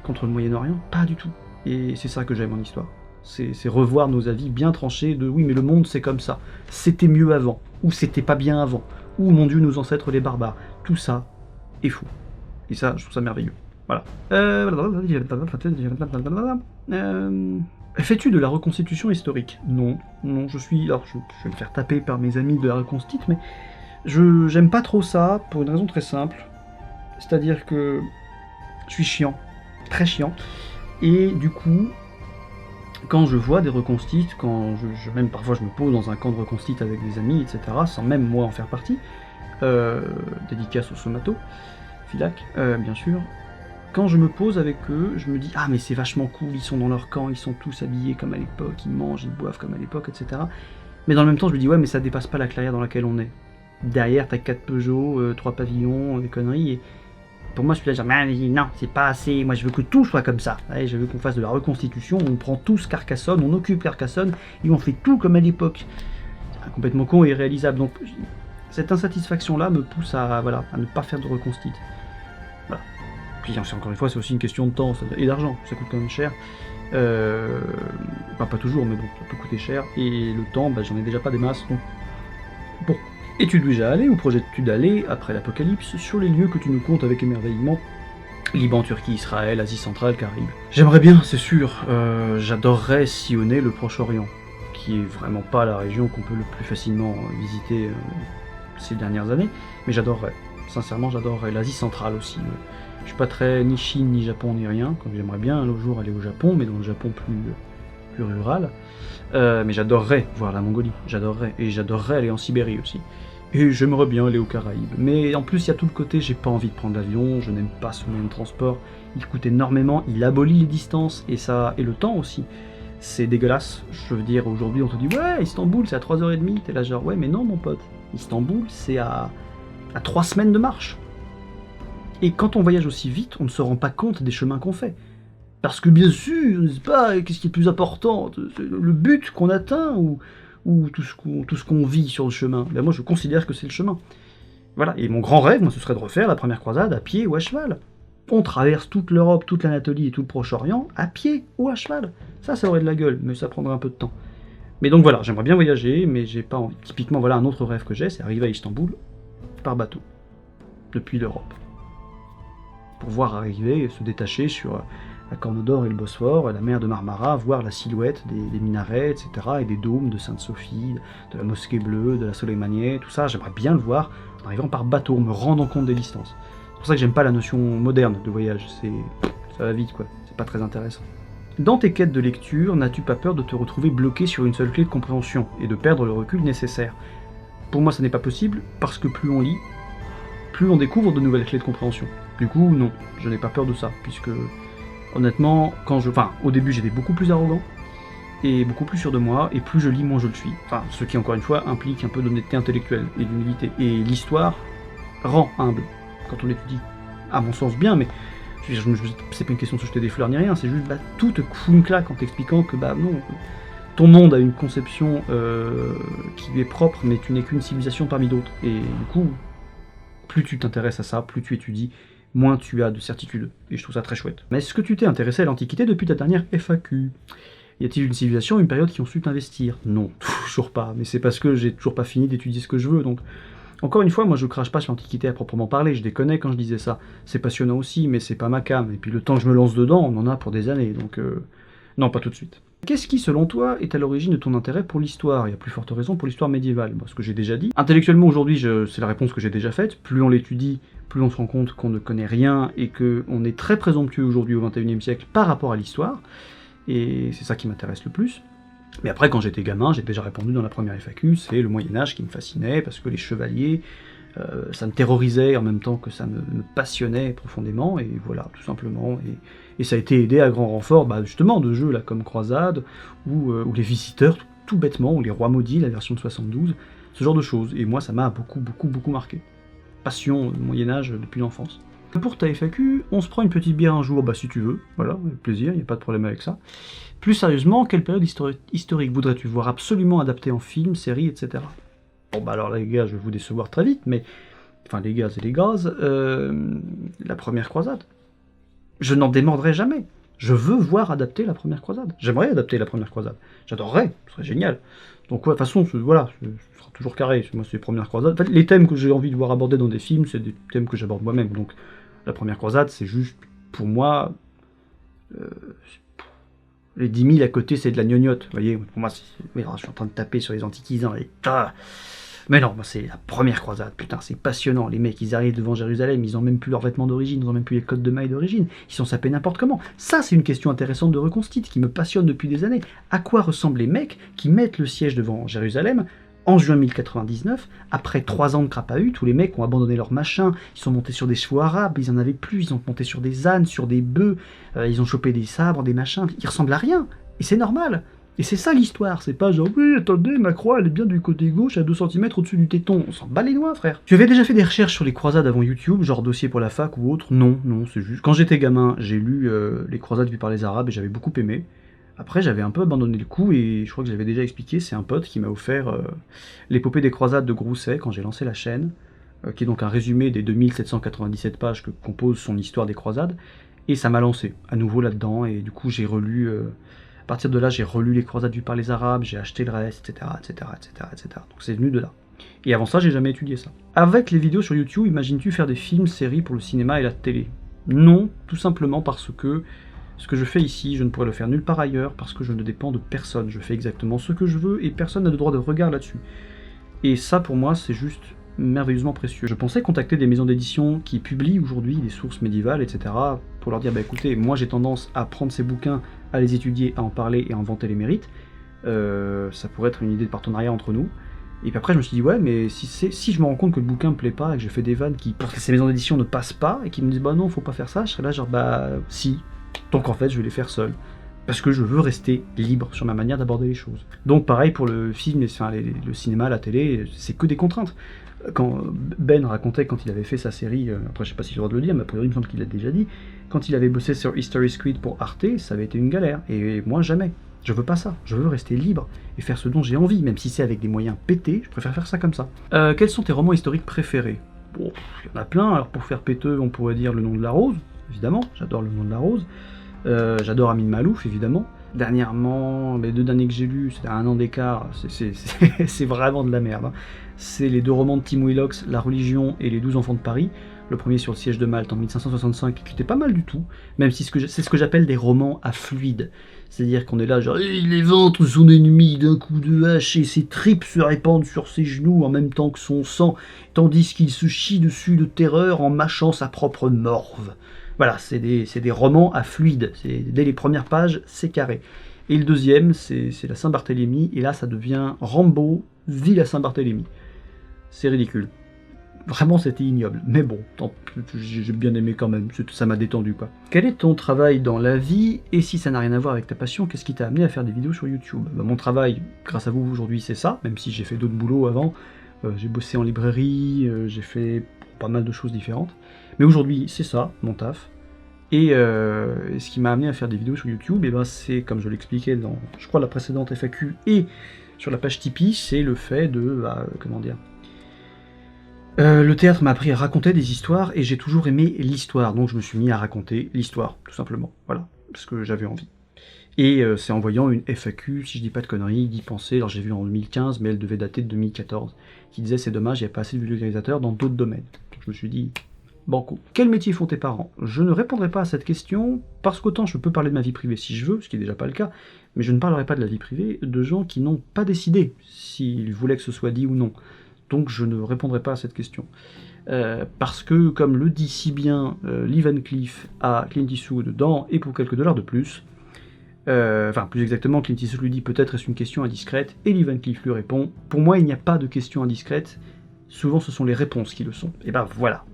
contre le Moyen-Orient, pas du tout. Et c'est ça que j'aime en histoire, c'est revoir nos avis bien tranchés de oui mais le monde c'est comme ça, c'était mieux avant, ou c'était pas bien avant, ou mon dieu nos ancêtres les barbares, tout ça est fou. Et ça je trouve ça merveilleux. Voilà. Fais-tu de la reconstitution historique? Non, non, je vais me faire taper par mes amis de la reconstite, mais j'aime pas trop ça, pour une raison très simple. C'est-à-dire que je suis chiant, très chiant, et du coup, quand je vois des reconstites, même parfois je me pose dans un camp de reconstite avec des amis, etc., sans même moi en faire partie, dédicace au Somato, Filac, bien sûr, quand je me pose avec eux, je me dis « Ah mais c'est vachement cool, ils sont dans leur camp, ils sont tous habillés comme à l'époque, ils mangent, ils boivent comme à l'époque, etc. » Mais dans le même temps, je me dis « Ouais mais ça dépasse pas la clairière dans laquelle on est. Derrière, t'as 4 Peugeot, 3 pavillons, des conneries, et pour moi je suis là genre « Non, c'est pas assez, moi je veux que tout soit comme ça. Allez, je veux qu'on fasse de la reconstitution, on prend tous Carcassonne, on occupe Carcassonne, et on fait tout comme à l'époque. » C'est complètement con et irréalisable, donc cette insatisfaction-là me pousse à ne pas faire de reconstite. Voilà. Puis encore une fois, c'est aussi une question de temps et d'argent, ça coûte quand même cher. Pas toujours, mais bon, ça peut coûter cher. Et le temps, j'en ai déjà pas des masses, donc bon. Es-tu déjà allé ou projettes-tu d'aller, après l'apocalypse, sur les lieux que tu nous comptes avec émerveillement? Liban, Turquie, Israël, Asie centrale, Caraïbes. J'aimerais bien, c'est sûr. J'adorerais sillonner le Proche-Orient, qui est vraiment pas la région qu'on peut le plus facilement visiter ces dernières années, mais j'adorerais. Sincèrement, j'adorerais. L'Asie centrale aussi. Je suis pas très ni Chine, ni Japon, ni rien. Comme j'aimerais bien un jour aller au Japon, mais dans le Japon plus rural. Mais j'adorerais voir la Mongolie. J'adorerais. Et j'adorerais aller en Sibérie aussi. Et j'aimerais bien aller aux Caraïbes. Mais en plus, il y a tout le côté, j'ai pas envie de prendre l'avion, je n'aime pas ce moyen de transport. Il coûte énormément, il abolit les distances, et le temps aussi. C'est dégueulasse. Je veux dire, aujourd'hui, on te dit, ouais, Istanbul, c'est à 3h30. T'es là genre, ouais, mais non, mon pote. Istanbul, c'est à 3 semaines de marche. Et quand on voyage aussi vite, on ne se rend pas compte des chemins qu'on fait. Parce que bien sûr, n'est-ce pas, qu'est-ce qui est plus important? Le but qu'on atteint ou tout ce qu'on vit sur le chemin? Moi je considère que c'est le chemin. Voilà, et mon grand rêve, moi, ce serait de refaire la première croisade à pied ou à cheval. On traverse toute l'Europe, toute l'Anatolie et tout le Proche-Orient à pied ou à cheval. Ça aurait de la gueule, mais ça prendrait un peu de temps. Mais donc voilà, j'aimerais bien voyager, mais j'ai pas envie. Typiquement, voilà, un autre rêve que j'ai, c'est arriver à Istanbul par bateau, depuis l'Europe. Pour voir arriver, se détacher sur la Corne d'Or et le Bosphore, la mer de Marmara, voir la silhouette des minarets, etc., et des dômes de Sainte-Sophie, de la Mosquée Bleue, de la Soleimanieh, tout ça, j'aimerais bien le voir en arrivant par bateau, me rendant compte des distances. C'est pour ça que j'aime pas la notion moderne de voyage, ça va vite quoi, c'est pas très intéressant. Dans tes quêtes de lecture, n'as-tu pas peur de te retrouver bloqué sur une seule clé de compréhension, et de perdre le recul nécessaire? Pour moi ça n'est pas possible, parce que plus on lit, plus on découvre de nouvelles clés de compréhension. Du coup, non, je n'ai pas peur de ça, puisque, honnêtement, au début j'étais beaucoup plus arrogant, et beaucoup plus sûr de moi, et plus je lis, moins je le suis. Enfin, ce qui, encore une fois, implique un peu d'honnêteté intellectuelle et d'humilité. Et l'histoire rend humble, quand on l'étudie. À mon sens, bien, mais c'est pas une question de se jeter des fleurs ni rien, c'est juste, tout te fout une claque en t'expliquant que, non, ton monde a une conception qui lui est propre, mais tu n'es qu'une civilisation parmi d'autres. Et du coup, plus tu t'intéresses à ça, plus tu étudies, moins tu as de certitude. Et je trouve ça très chouette. Mais est-ce que tu t'es intéressé à l'Antiquité depuis ta dernière FAQ? Y a-t-il une civilisation, une période qui ont su t'investir? Non, toujours pas. Mais c'est parce que j'ai toujours pas fini d'étudier ce que je veux, donc... Encore une fois, moi je crache pas sur l'Antiquité à proprement parler, je déconnais quand je disais ça. C'est passionnant aussi, mais c'est pas ma came. Et puis le temps que je me lance dedans, on en a pour des années, donc... Non, pas tout de suite. Qu'est-ce qui, selon toi, est à l'origine de ton intérêt pour l'histoire? Il y a plus forte raison pour l'histoire médiévale, ce que j'ai déjà dit. Intellectuellement, aujourd'hui, c'est la réponse que j'ai déjà faite. Plus on l'étudie, plus on se rend compte qu'on ne connaît rien et qu'on est très présomptueux aujourd'hui au XXIe siècle par rapport à l'histoire. Et c'est ça qui m'intéresse le plus. Mais après, quand j'étais gamin, j'ai déjà répondu dans la première FAQ, c'est le Moyen-Âge qui me fascinait, parce que les chevaliers, Ça me terrorisait en même temps que ça me passionnait profondément, et voilà, tout simplement. Et ça a été aidé à grand renfort, justement, de jeux là, comme Croisade, ou Les Visiteurs, tout bêtement, ou Les Rois Maudits, la version de 72, ce genre de choses. Et moi, ça m'a beaucoup marqué. Passion du Moyen-Âge depuis l'enfance. Pour ta FAQ, on se prend une petite bière un jour, si tu veux, voilà, avec plaisir, il n'y a pas de problème avec ça. Plus sérieusement, quelle période historique voudrais-tu voir absolument adaptée en film, série, etc. Bon alors les gars, je vais vous décevoir très vite, mais... Enfin les gars et les gaz, la première croisade. Je n'en démordrai jamais. Je veux voir adapter la première croisade. J'aimerais adapter la première croisade. J'adorerais, ce serait génial. Donc ouais, de toute façon, voilà, ce sera toujours carré. Moi, c'est les premières croisades. En fait, les thèmes que j'ai envie de voir abordés dans des films, c'est des thèmes que j'aborde moi-même. Donc la première croisade, c'est juste, pour moi, les 10 000 à côté, c'est de la gnognotte. Vous voyez, pour moi, oui, je suis en train de taper sur les antiquisants. Et... Mais non, c'est la première croisade, putain, c'est passionnant. Les mecs, ils arrivent devant Jérusalem, ils ont même plus leurs vêtements d'origine, ils ont même plus les codes de mailles d'origine, ils sont sapés n'importe comment. Ça, c'est une question intéressante de reconstitue, qui me passionne depuis des années. À quoi ressemblent les mecs qui mettent le siège devant Jérusalem en juin 1099, après 3 ans de crapahut, tous les mecs ont abandonné leurs machins, ils sont montés sur des chevaux arabes, ils en avaient plus, ils ont monté sur des ânes, sur des bœufs, ils ont chopé des sabres, des machins, ils ressemblent à rien, et c'est normal. Et c'est ça l'histoire, c'est pas genre « Oui, attendez, ma croix, elle est bien du côté gauche, à 2 cm au-dessus du téton. » On s'en bat les doigts, frère. Tu avais déjà fait des recherches sur les croisades avant YouTube, genre dossier pour la fac ou autre? Non, c'est juste... Quand j'étais gamin, j'ai lu les croisades vues par les Arabes et j'avais beaucoup aimé. Après, j'avais un peu abandonné le coup et je crois que j'avais déjà expliqué, c'est un pote qui m'a offert l'épopée des croisades de Grousset quand j'ai lancé la chaîne, qui est donc un résumé des 2797 pages que compose son histoire des croisades, et ça m'a lancé à nouveau là-dedans, et du coup j'ai relu... À partir de là, j'ai relu les croisades vues par les Arabes, j'ai acheté le reste, etc. Donc c'est venu de là. Et avant ça, j'ai jamais étudié ça. Avec les vidéos sur YouTube, imagines-tu faire des films, séries pour le cinéma et la télé? Non, tout simplement parce que ce que je fais ici, je ne pourrais le faire nulle part ailleurs, parce que je ne dépends de personne. Je fais exactement ce que je veux et personne n'a de droit de regard là-dessus. Et ça, pour moi, c'est juste merveilleusement précieux. Je pensais contacter des maisons d'édition qui publient aujourd'hui des sources médiévales, etc., pour leur dire, écoutez, moi j'ai tendance à prendre ces bouquins, à les étudier, à en parler et à en vanter les mérites. Ça pourrait être une idée de partenariat entre nous. Et puis après je me suis dit, ouais, mais si je me rends compte que le bouquin me plaît pas, et que je fais des vannes qui, pour que ces maisons d'édition ne passent pas, et qui me disent, non, faut pas faire ça, je serais là genre, si. Donc en fait, je vais les faire seul. Parce que je veux rester libre sur ma manière d'aborder les choses. Donc pareil pour le film, le cinéma, la télé, c'est que des contraintes. Quand Ben racontait quand il avait fait sa série, après je sais pas si j'ai le droit de le dire, mais a priori il me semble qu'il l'a déjà dit, quand il avait bossé sur History Squid pour Arte, ça avait été une galère, et moi jamais. Je veux pas ça, je veux rester libre et faire ce dont j'ai envie, même si c'est avec des moyens pétés, je préfère faire ça comme ça. Quels sont tes romans historiques préférés? Bon, il y en a plein, alors pour faire péteux, on pourrait dire Le Nom de la Rose, évidemment, j'adore Le Nom de la Rose. J'adore Amin Malouf, évidemment. Dernièrement, les 2 derniers que j'ai lus, c'était à 1 an d'écart, c'est vraiment de la merde. C'est les 2 romans de Tim Willox, La Religion et Les 12 Enfants de Paris. Le premier sur le siège de Malte en 1565, qui était pas mal du tout, même si c'est ce que j'appelle des romans à fluide. C'est-à-dire qu'on est là, genre, il éventre son ennemi d'un coup de hache et ses tripes se répandent sur ses genoux en même temps que son sang, tandis qu'il se chie dessus de terreur en mâchant sa propre morve. Voilà, c'est des romans à fluide, dès les premières pages, c'est carré. Et le deuxième, c'est la Saint-Barthélemy, et là ça devient Rambo, vit la Saint-Barthélemy. C'est ridicule. Vraiment, c'était ignoble. Mais bon, j'ai bien aimé quand même, ça m'a détendu, quoi. Quel est ton travail dans la vie? Et si ça n'a rien à voir avec ta passion, qu'est-ce qui t'a amené à faire des vidéos sur YouTube? Mon travail, grâce à vous aujourd'hui, c'est ça, même si j'ai fait d'autres boulots avant. J'ai bossé en librairie, j'ai fait pas mal de choses différentes. Mais aujourd'hui, c'est ça, mon taf. Et ce qui m'a amené à faire des vidéos sur YouTube, c'est, comme je l'expliquais dans, je crois, la précédente FAQ et sur la page Tipeee, c'est le fait de, comment dire... le théâtre m'a appris à raconter des histoires, et j'ai toujours aimé l'histoire, donc je me suis mis à raconter l'histoire, tout simplement, voilà, parce que j'avais envie. Et c'est en voyant une FAQ, si je dis pas de conneries, d'y penser, alors j'ai vu en 2015, mais elle devait dater de 2014, qui disait « c'est dommage, il n'y a pas assez de vulgarisateurs dans d'autres domaines ». Donc je me suis dit, banco. Quel métier font tes parents? Je ne répondrai pas à cette question, parce qu'autant je peux parler de ma vie privée si je veux, ce qui est déjà pas le cas, mais je ne parlerai pas de la vie privée de gens qui n'ont pas décidé s'ils voulaient que ce soit dit ou non. Donc je ne répondrai pas à cette question. Parce que, comme le dit si bien Lee Van Cleef à Clint Eastwood dans « Et pour quelques dollars de plus », enfin, plus exactement, Clint Eastwood lui dit « Peut-être est-ce une question indiscrète ?» et Lee Van Cleef lui répond « Pour moi, il n'y a pas de question indiscrète, souvent ce sont les réponses qui le sont. Et ben voilà,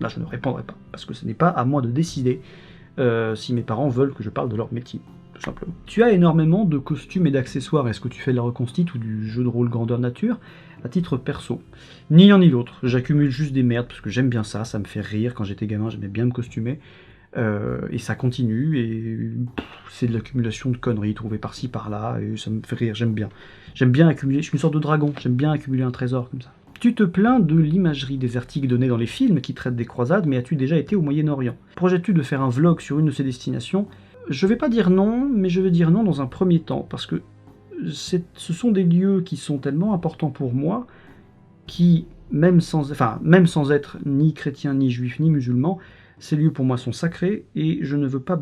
là je ne répondrai pas, parce que ce n'est pas à moi de décider si mes parents veulent que je parle de leur métier, tout simplement. Tu as énormément de costumes et d'accessoires, est-ce que tu fais de la reconstite ou du jeu de rôle grandeur nature? À titre perso, ni l'un ni l'autre, j'accumule juste des merdes, parce que j'aime bien ça, ça me fait rire, quand j'étais gamin j'aimais bien me costumer, et ça continue, et c'est de l'accumulation de conneries trouvées par-ci par-là, et ça me fait rire, j'aime bien accumuler, je suis une sorte de dragon, j'aime bien accumuler un trésor comme ça. Tu te plains de l'imagerie des articles donnés dans les films qui traitent des croisades, mais as-tu déjà été au Moyen-Orient? Projettes-tu de faire un vlog sur une de ces destinations? Je vais pas dire non, mais je vais dire non dans un premier temps, parce que ce sont des lieux qui sont tellement importants pour moi, qui, même sans être ni chrétien, ni juif, ni musulman, ces lieux pour moi sont sacrés, et je ne veux pas,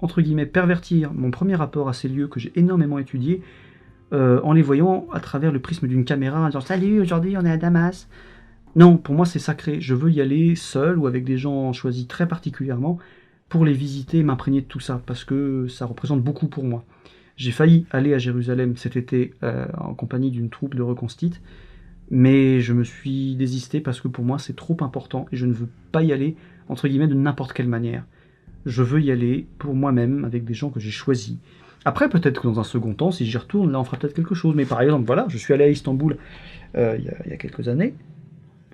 entre guillemets, pervertir mon premier rapport à ces lieux que j'ai énormément étudiés, en les voyant à travers le prisme d'une caméra, en disant « Salut, aujourd'hui on est à Damas ». Non, pour moi c'est sacré, je veux y aller seul ou avec des gens choisis très particulièrement pour les visiter et m'imprégner de tout ça, parce que ça représente beaucoup pour moi. J'ai failli aller à Jérusalem cet été en compagnie d'une troupe de reconstite, mais je me suis désisté parce que pour moi c'est trop important et je ne veux pas y aller, entre guillemets, de n'importe quelle manière. Je veux y aller pour moi-même, avec des gens que j'ai choisis. Après, peut-être que dans un second temps, si j'y retourne, là on fera peut-être quelque chose. Mais par exemple, voilà, je suis allé à Istanbul il y a quelques années,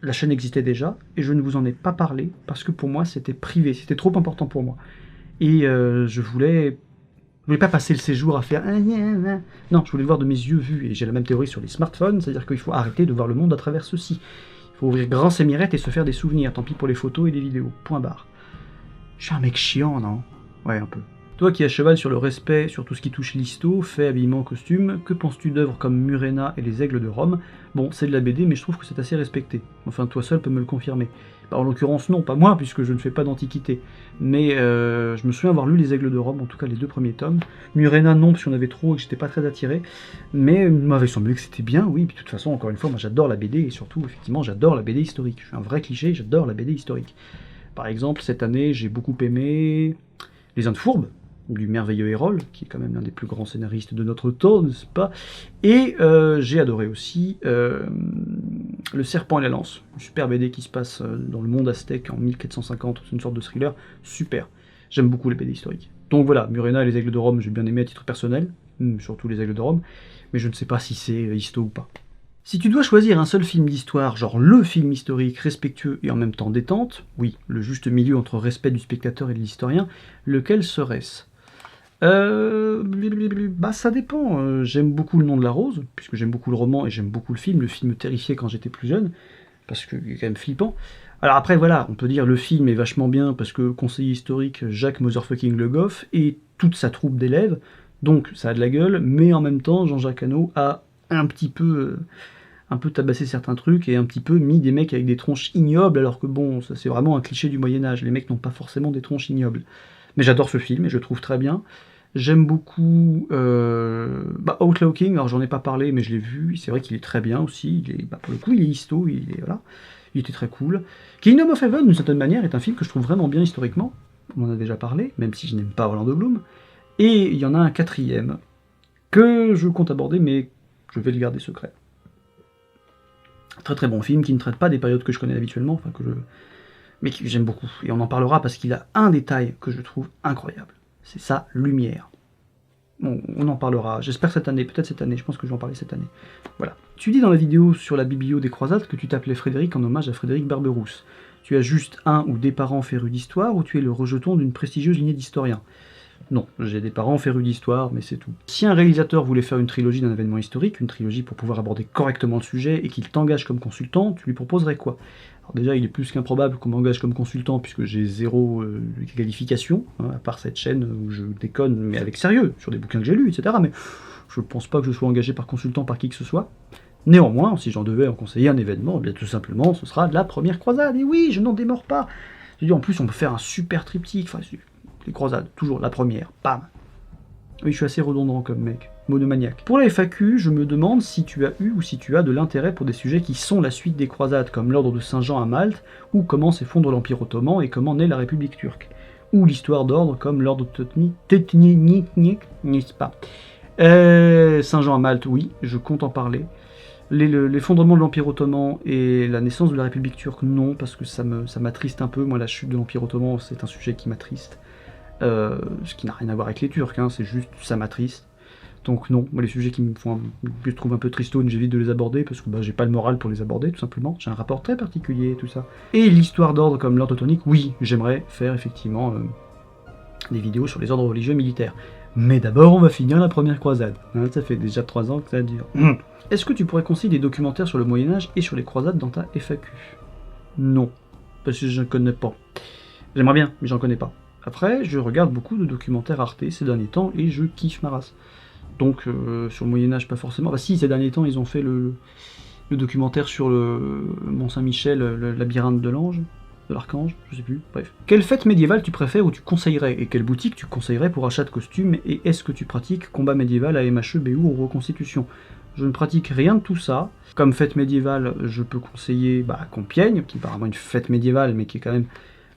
la chaîne existait déjà, et je ne vous en ai pas parlé, parce que pour moi c'était privé, c'était trop important pour moi. Et je voulais pas passer le séjour à faire... Non, je voulais le voir de mes yeux vus, et j'ai la même théorie sur les smartphones, c'est-à-dire qu'il faut arrêter de voir le monde à travers ceci. Il faut ouvrir grand ses mirettes et se faire des souvenirs, tant pis pour les photos et les vidéos, point barre. Je suis un mec chiant, non? Ouais, un peu. Toi qui as cheval sur le respect, sur tout ce qui touche l'histo, fait, habillement, costume, que penses-tu d'œuvres comme Murena et les Aigles de Rome? Bon, c'est de la BD, mais je trouve que c'est assez respecté. Enfin, toi seul peux me le confirmer. Bah, en l'occurrence, non, pas moi, puisque je ne fais pas d'antiquité. Mais je me souviens avoir lu les Aigles de Rome, en tout cas les 2 premiers tomes. Murena, non, parce qu'il y en avait trop et que j'étais pas très attiré. Mais il m'avait semblé que c'était bien, oui. Puis de toute façon, encore une fois, moi j'adore la BD, et surtout, effectivement, j'adore la BD historique. Je suis un vrai cliché, j'adore la BD historique. Par exemple, cette année, j'ai beaucoup aimé Les Indes Fourbes, du merveilleux Hérol, qui est quand même l'un des plus grands scénaristes de notre temps, n'est-ce pas? Et j'ai adoré aussi Le Serpent et la Lance, une super BD qui se passe dans le monde aztèque en 1450, c'est une sorte de thriller, super. J'aime beaucoup les BD historiques. Donc voilà, Murena et les Aigles de Rome, j'ai bien aimé à titre personnel, surtout les Aigles de Rome, mais je ne sais pas si c'est histo ou pas. Si tu dois choisir un seul film d'histoire, genre le film historique, respectueux et en même temps détente, oui, le juste milieu entre respect du spectateur et de l'historien, lequel serait-ce? Bah ça dépend, j'aime beaucoup Le Nom de la Rose, puisque j'aime beaucoup le roman et j'aime beaucoup le film me terrifiait quand j'étais plus jeune, parce qu'il est quand même flippant. Alors après voilà, on peut dire le film est vachement bien, parce que conseiller historique Jacques Motherfucking Le Goff et toute sa troupe d'élèves, donc ça a de la gueule, mais en même temps Jean-Jacques Hano a un peu tabassé certains trucs et un petit peu mis des mecs avec des tronches ignobles, alors que bon, ça c'est vraiment un cliché du Moyen-Âge, les mecs n'ont pas forcément des tronches ignobles. Mais j'adore ce film et je le trouve très bien. J'aime beaucoup Outlaw King, alors j'en ai pas parlé, mais je l'ai vu, c'est vrai qu'il est très bien aussi, pour le coup il est histo, voilà, il était très cool. Kingdom of Heaven, d'une certaine manière, est un film que je trouve vraiment bien historiquement, on en a déjà parlé, même si je n'aime pas Orlando Bloom, et il y en a un 4e, que je compte aborder, mais je vais le garder secret. Très très bon film, qui ne traite pas des périodes que je connais habituellement, mais que j'aime beaucoup, et on en parlera parce qu'il a un détail que je trouve incroyable. C'est sa lumière. Bon, on en parlera, j'espère cette année, peut-être cette année, je pense que je vais en parler cette année. Voilà. Tu dis dans la vidéo sur la biblio des croisades que tu t'appelais Frédéric en hommage à Frédéric Barberousse. Tu as juste un ou des parents férus d'histoire, ou tu es le rejeton d'une prestigieuse lignée d'historiens? Non, j'ai des parents férus d'histoire, mais c'est tout. Si un réalisateur voulait faire une trilogie d'un événement historique, une trilogie pour pouvoir aborder correctement le sujet, et qu'il t'engage comme consultant, tu lui proposerais quoi? Alors déjà, il est plus qu'improbable qu'on m'engage comme consultant, puisque j'ai 0 qualification, hein, à part cette chaîne où je déconne, mais avec sérieux, sur des bouquins que j'ai lus, etc. Mais je pense pas que je sois engagé par consultant par qui que ce soit. Néanmoins, si j'en devais en conseiller un événement, eh bien tout simplement, ce sera la première croisade. Et oui, je n'en démords pas. Je dis, en plus, on peut faire un super triptyque, enfin, les croisades, toujours la première, bam. Oui, je suis assez redondant comme mec, monomaniaque. Pour la FAQ, je me demande si tu as eu ou si tu as de l'intérêt pour des sujets qui sont la suite des croisades, comme l'ordre de Saint-Jean à Malte, ou comment s'effondre l'Empire ottoman et comment naît la République turque. Ou l'histoire d'ordre comme l'ordre n'est-ce pas. Saint-Jean à Malte, oui, je compte en parler. L'effondrement de l'Empire ottoman et la naissance de la République turque, non, parce que ça m'attriste un peu. Moi, la chute de l'Empire ottoman, c'est un sujet qui m'attriste. Ce qui n'a rien à voir avec les Turcs, hein, c'est juste ça m'attriste. Donc non, moi les sujets qui je trouve un peu tristounes, j'évite de les aborder parce que bah, j'ai pas le moral pour les aborder tout simplement. J'ai un rapport très particulier tout ça. Et l'histoire d'ordre comme l'ordre teutonique, oui, j'aimerais faire effectivement des vidéos sur les ordres religieux militaires. Mais d'abord on va finir la première croisade. Hein, ça fait déjà 3 ans que ça dure. Est-ce que tu pourrais conseiller des documentaires sur le Moyen-Âge et sur les croisades dans ta FAQ? Non, parce que je ne connais pas. J'aimerais bien, mais j'en connais pas. Après, je regarde beaucoup de documentaires Arte ces derniers temps et je kiffe ma race. Donc sur le Moyen-Âge, pas forcément. Bah si, ces derniers temps, ils ont fait le documentaire sur le Mont-Saint-Michel, le labyrinthe de l'ange, de l'archange, je sais plus, bref. Quelle fête médiévale tu préfères ou tu conseillerais? Et quelle boutique tu conseillerais pour achat de costumes? Et est-ce que tu pratiques combat médiéval à MHE, BU ou Reconstitution? Je ne pratique rien de tout ça. Comme fête médiévale, je peux conseiller Compiègne, qui est apparemment une fête médiévale, mais qui est quand même,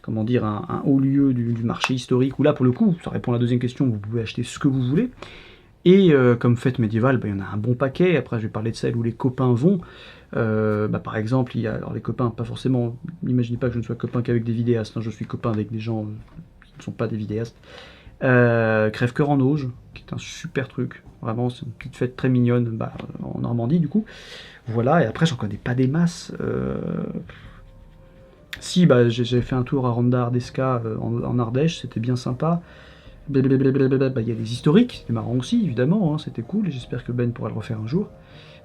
comment dire, un haut lieu du marché historique, où là, pour le coup, ça répond à la deuxième question, vous pouvez acheter ce que vous voulez. Et comme fête médiévale, il y en a un bon paquet. Après, je vais parler de celles où les copains vont. Par exemple, il y a alors les copains, pas forcément. N'imaginez pas que je ne sois copain qu'avec des vidéastes. Hein, je suis copain avec des gens qui ne sont pas des vidéastes. Crève-cœur en Auge, qui est un super truc. Vraiment, c'est une petite fête très mignonne en Normandie, du coup. Voilà, et après, j'en connais pas des masses. Si, j'ai fait un tour à Randa Ardesca en Ardèche, c'était bien sympa. Il y a les historiques, c'était marrant aussi, évidemment, hein, c'était cool, et j'espère que Ben pourra le refaire un jour.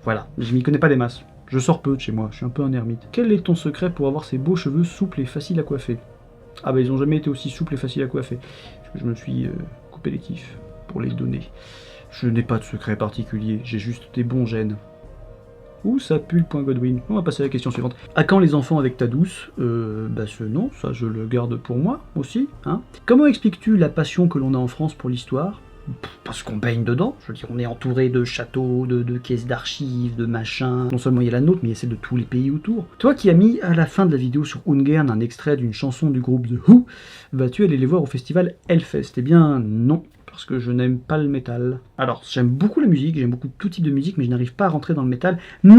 Voilà, je m'y connais pas des masses. Je sors peu de chez moi, je suis un peu un ermite. Quel est ton secret pour avoir ces beaux cheveux souples et faciles à coiffer? Ah ils ont jamais été aussi souples et faciles à coiffer. Parce que je me suis coupé les tifs pour les donner. Je n'ai pas de secret particulier, j'ai juste des bons gènes. Ouh, ça pue le point Godwin. On va passer à la question suivante. À quand les enfants avec ta douce? Non, ça je le garde pour moi aussi. Hein. Comment expliques-tu la passion que l'on a en France pour l'histoire? Parce qu'on baigne dedans, je veux dire, on est entouré de châteaux, de caisses d'archives, de machins. Non seulement il y a la nôtre, mais il y a celle de tous les pays autour. Toi qui as mis à la fin de la vidéo sur Ungern un extrait d'une chanson du groupe The Who, vas-tu aller les voir au festival Hellfest? Eh bien non, parce que je n'aime pas le métal. Alors, j'aime beaucoup la musique, j'aime beaucoup tout type de musique, mais je n'arrive pas à rentrer dans le métal. Mais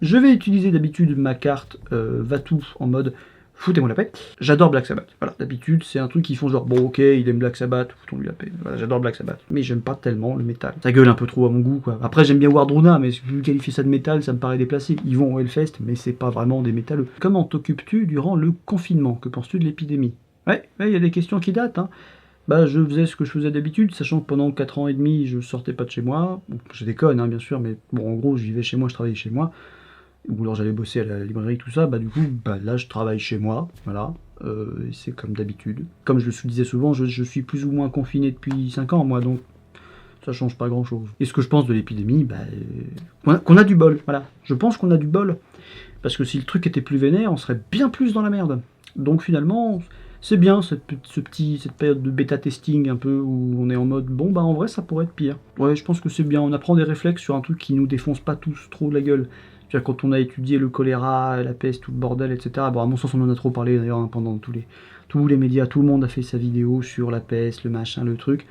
je vais utiliser d'habitude ma carte Vatou en mode foutez-moi la paix. J'adore Black Sabbath. Voilà, d'habitude, c'est un truc qui font genre bon, ok, il aime Black Sabbath, foutons-lui la paix. Voilà, j'adore Black Sabbath. Mais j'aime pas tellement le métal. Ça gueule un peu trop à mon goût, quoi. Après, j'aime bien Wardruna, mais si vous qualifiez ça de métal, ça me paraît déplacé. Ils vont au Hellfest, mais c'est pas vraiment des métalleux. Comment t'occupes-tu durant le confinement? Que penses-tu de l'épidémie? Ouais, il y a des questions qui datent, hein. Je faisais ce que je faisais d'habitude, sachant que pendant 4 ans et demi, je sortais pas de chez moi. Bon, je déconne, hein, bien sûr, mais bon, en gros, je vivais chez moi, je travaillais chez moi. Ou alors j'allais bosser à la librairie, tout ça, du coup, là, je travaille chez moi, voilà. C'est comme d'habitude. Comme je le disais souvent, je suis plus ou moins confiné depuis 5 ans, moi, donc ça change pas grand-chose. Et ce que je pense de l'épidémie, qu'on a du bol, voilà. Je pense qu'on a du bol. Parce que si le truc était plus vénère, on serait bien plus dans la merde. Donc finalement... C'est bien cette période de bêta-testing un peu où on est en mode bon en vrai ça pourrait être pire. Ouais, je pense que c'est bien, on apprend des réflexes sur un truc qui nous défonce pas tous trop la gueule. C'est-à-dire quand on a étudié le choléra, la peste, tout le bordel, etc. Bon, à mon sens on en a trop parlé d'ailleurs hein, pendant tous les médias, tout le monde a fait sa vidéo sur la peste, le machin, le truc.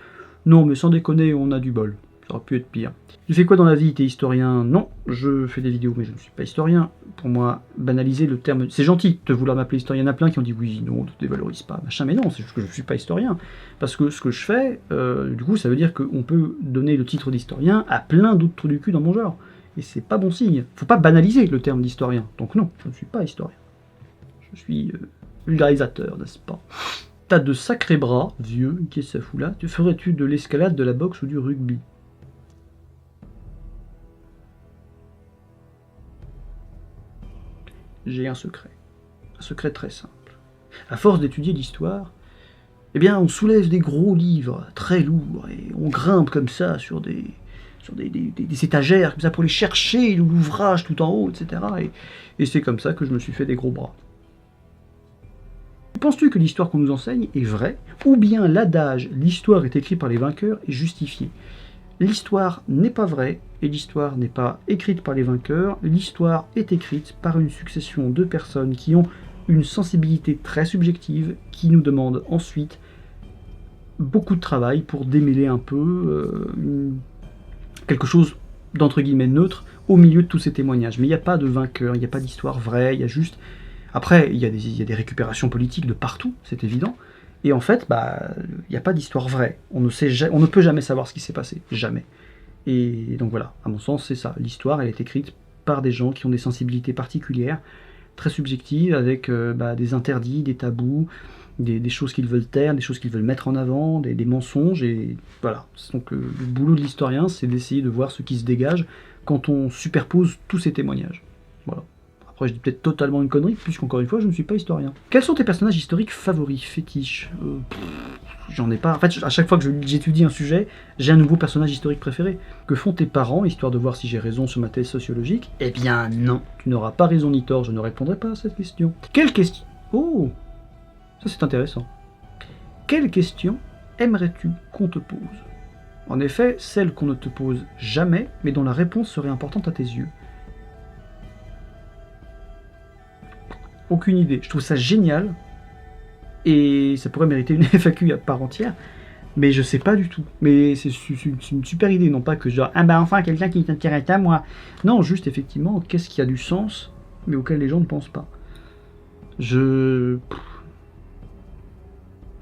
Non mais sans déconner, on a du bol. Ça aurait pu être pire. Tu fais quoi dans la vie? T'es historien? Non, je fais des vidéos, mais je ne suis pas historien. Pour moi, banaliser le terme... C'est gentil de vouloir m'appeler historien. Il y en a plein qui ont dit oui, non, ne te dévalorise pas, machin. Mais non, c'est juste que je ne suis pas historien. Parce que ce que je fais, du coup, ça veut dire qu'on peut donner le titre d'historien à plein d'autres trous du cul dans mon genre. Et c'est pas bon signe. Faut pas banaliser le terme d'historien. Donc non, je ne suis pas historien. Je suis vulgarisateur, n'est-ce pas? T'as de sacrés bras, vieux, qu'est-ce que ça fout là? Ferais-tu de l'escalade, de la boxe ou du rugby? J'ai un secret très simple. À force d'étudier l'histoire, eh bien, on soulève des gros livres très lourds et on grimpe comme ça sur des étagères comme ça pour les chercher, l'ouvrage tout en haut, etc. Et c'est comme ça que je me suis fait des gros bras. Penses-tu que l'histoire qu'on nous enseigne est vraie, ou bien l'adage « l'histoire est écrite par les vainqueurs » est justifié? L'histoire n'est pas vraie, et l'histoire n'est pas écrite par les vainqueurs, l'histoire est écrite par une succession de personnes qui ont une sensibilité très subjective, qui nous demandent ensuite beaucoup de travail pour démêler un peu quelque chose d'entre guillemets neutre au milieu de tous ces témoignages. Mais il n'y a pas de vainqueur, il n'y a pas d'histoire vraie, il y a juste... Après, il y a des récupérations politiques de partout, c'est évident. Et en fait, il n'y a pas d'histoire vraie. On ne peut jamais savoir ce qui s'est passé. Jamais. Et donc voilà, à mon sens, c'est ça. L'histoire, elle est écrite par des gens qui ont des sensibilités particulières, très subjectives, avec des interdits, des tabous, des choses qu'ils veulent taire, des choses qu'ils veulent mettre en avant, des mensonges. Et voilà. Donc le boulot de l'historien, c'est d'essayer de voir ce qui se dégage quand on superpose tous ces témoignages. Voilà. Après, je dis peut-être totalement une connerie, puisqu'encore une fois, je ne suis pas historien. Quels sont tes personnages historiques favoris, fétiches? J'en ai pas. En fait, à chaque fois que j'étudie un sujet, j'ai un nouveau personnage historique préféré. Que font tes parents, histoire de voir si j'ai raison sur ma thèse sociologique? Eh bien non, tu n'auras pas raison ni tort, je ne répondrai pas à cette question. Quelle question? Oh, ça c'est intéressant. Quelle question aimerais-tu qu'on te pose? En effet, celle qu'on ne te pose jamais, mais dont la réponse serait importante à tes yeux. Aucune idée. Je trouve ça génial. Et ça pourrait mériter une FAQ à part entière. Mais je sais pas du tout. Mais c'est une super idée. Non pas que genre, enfin, quelqu'un qui t'intéresse à moi. Non, juste effectivement, qu'est-ce qui a du sens, mais auquel les gens ne pensent pas. Je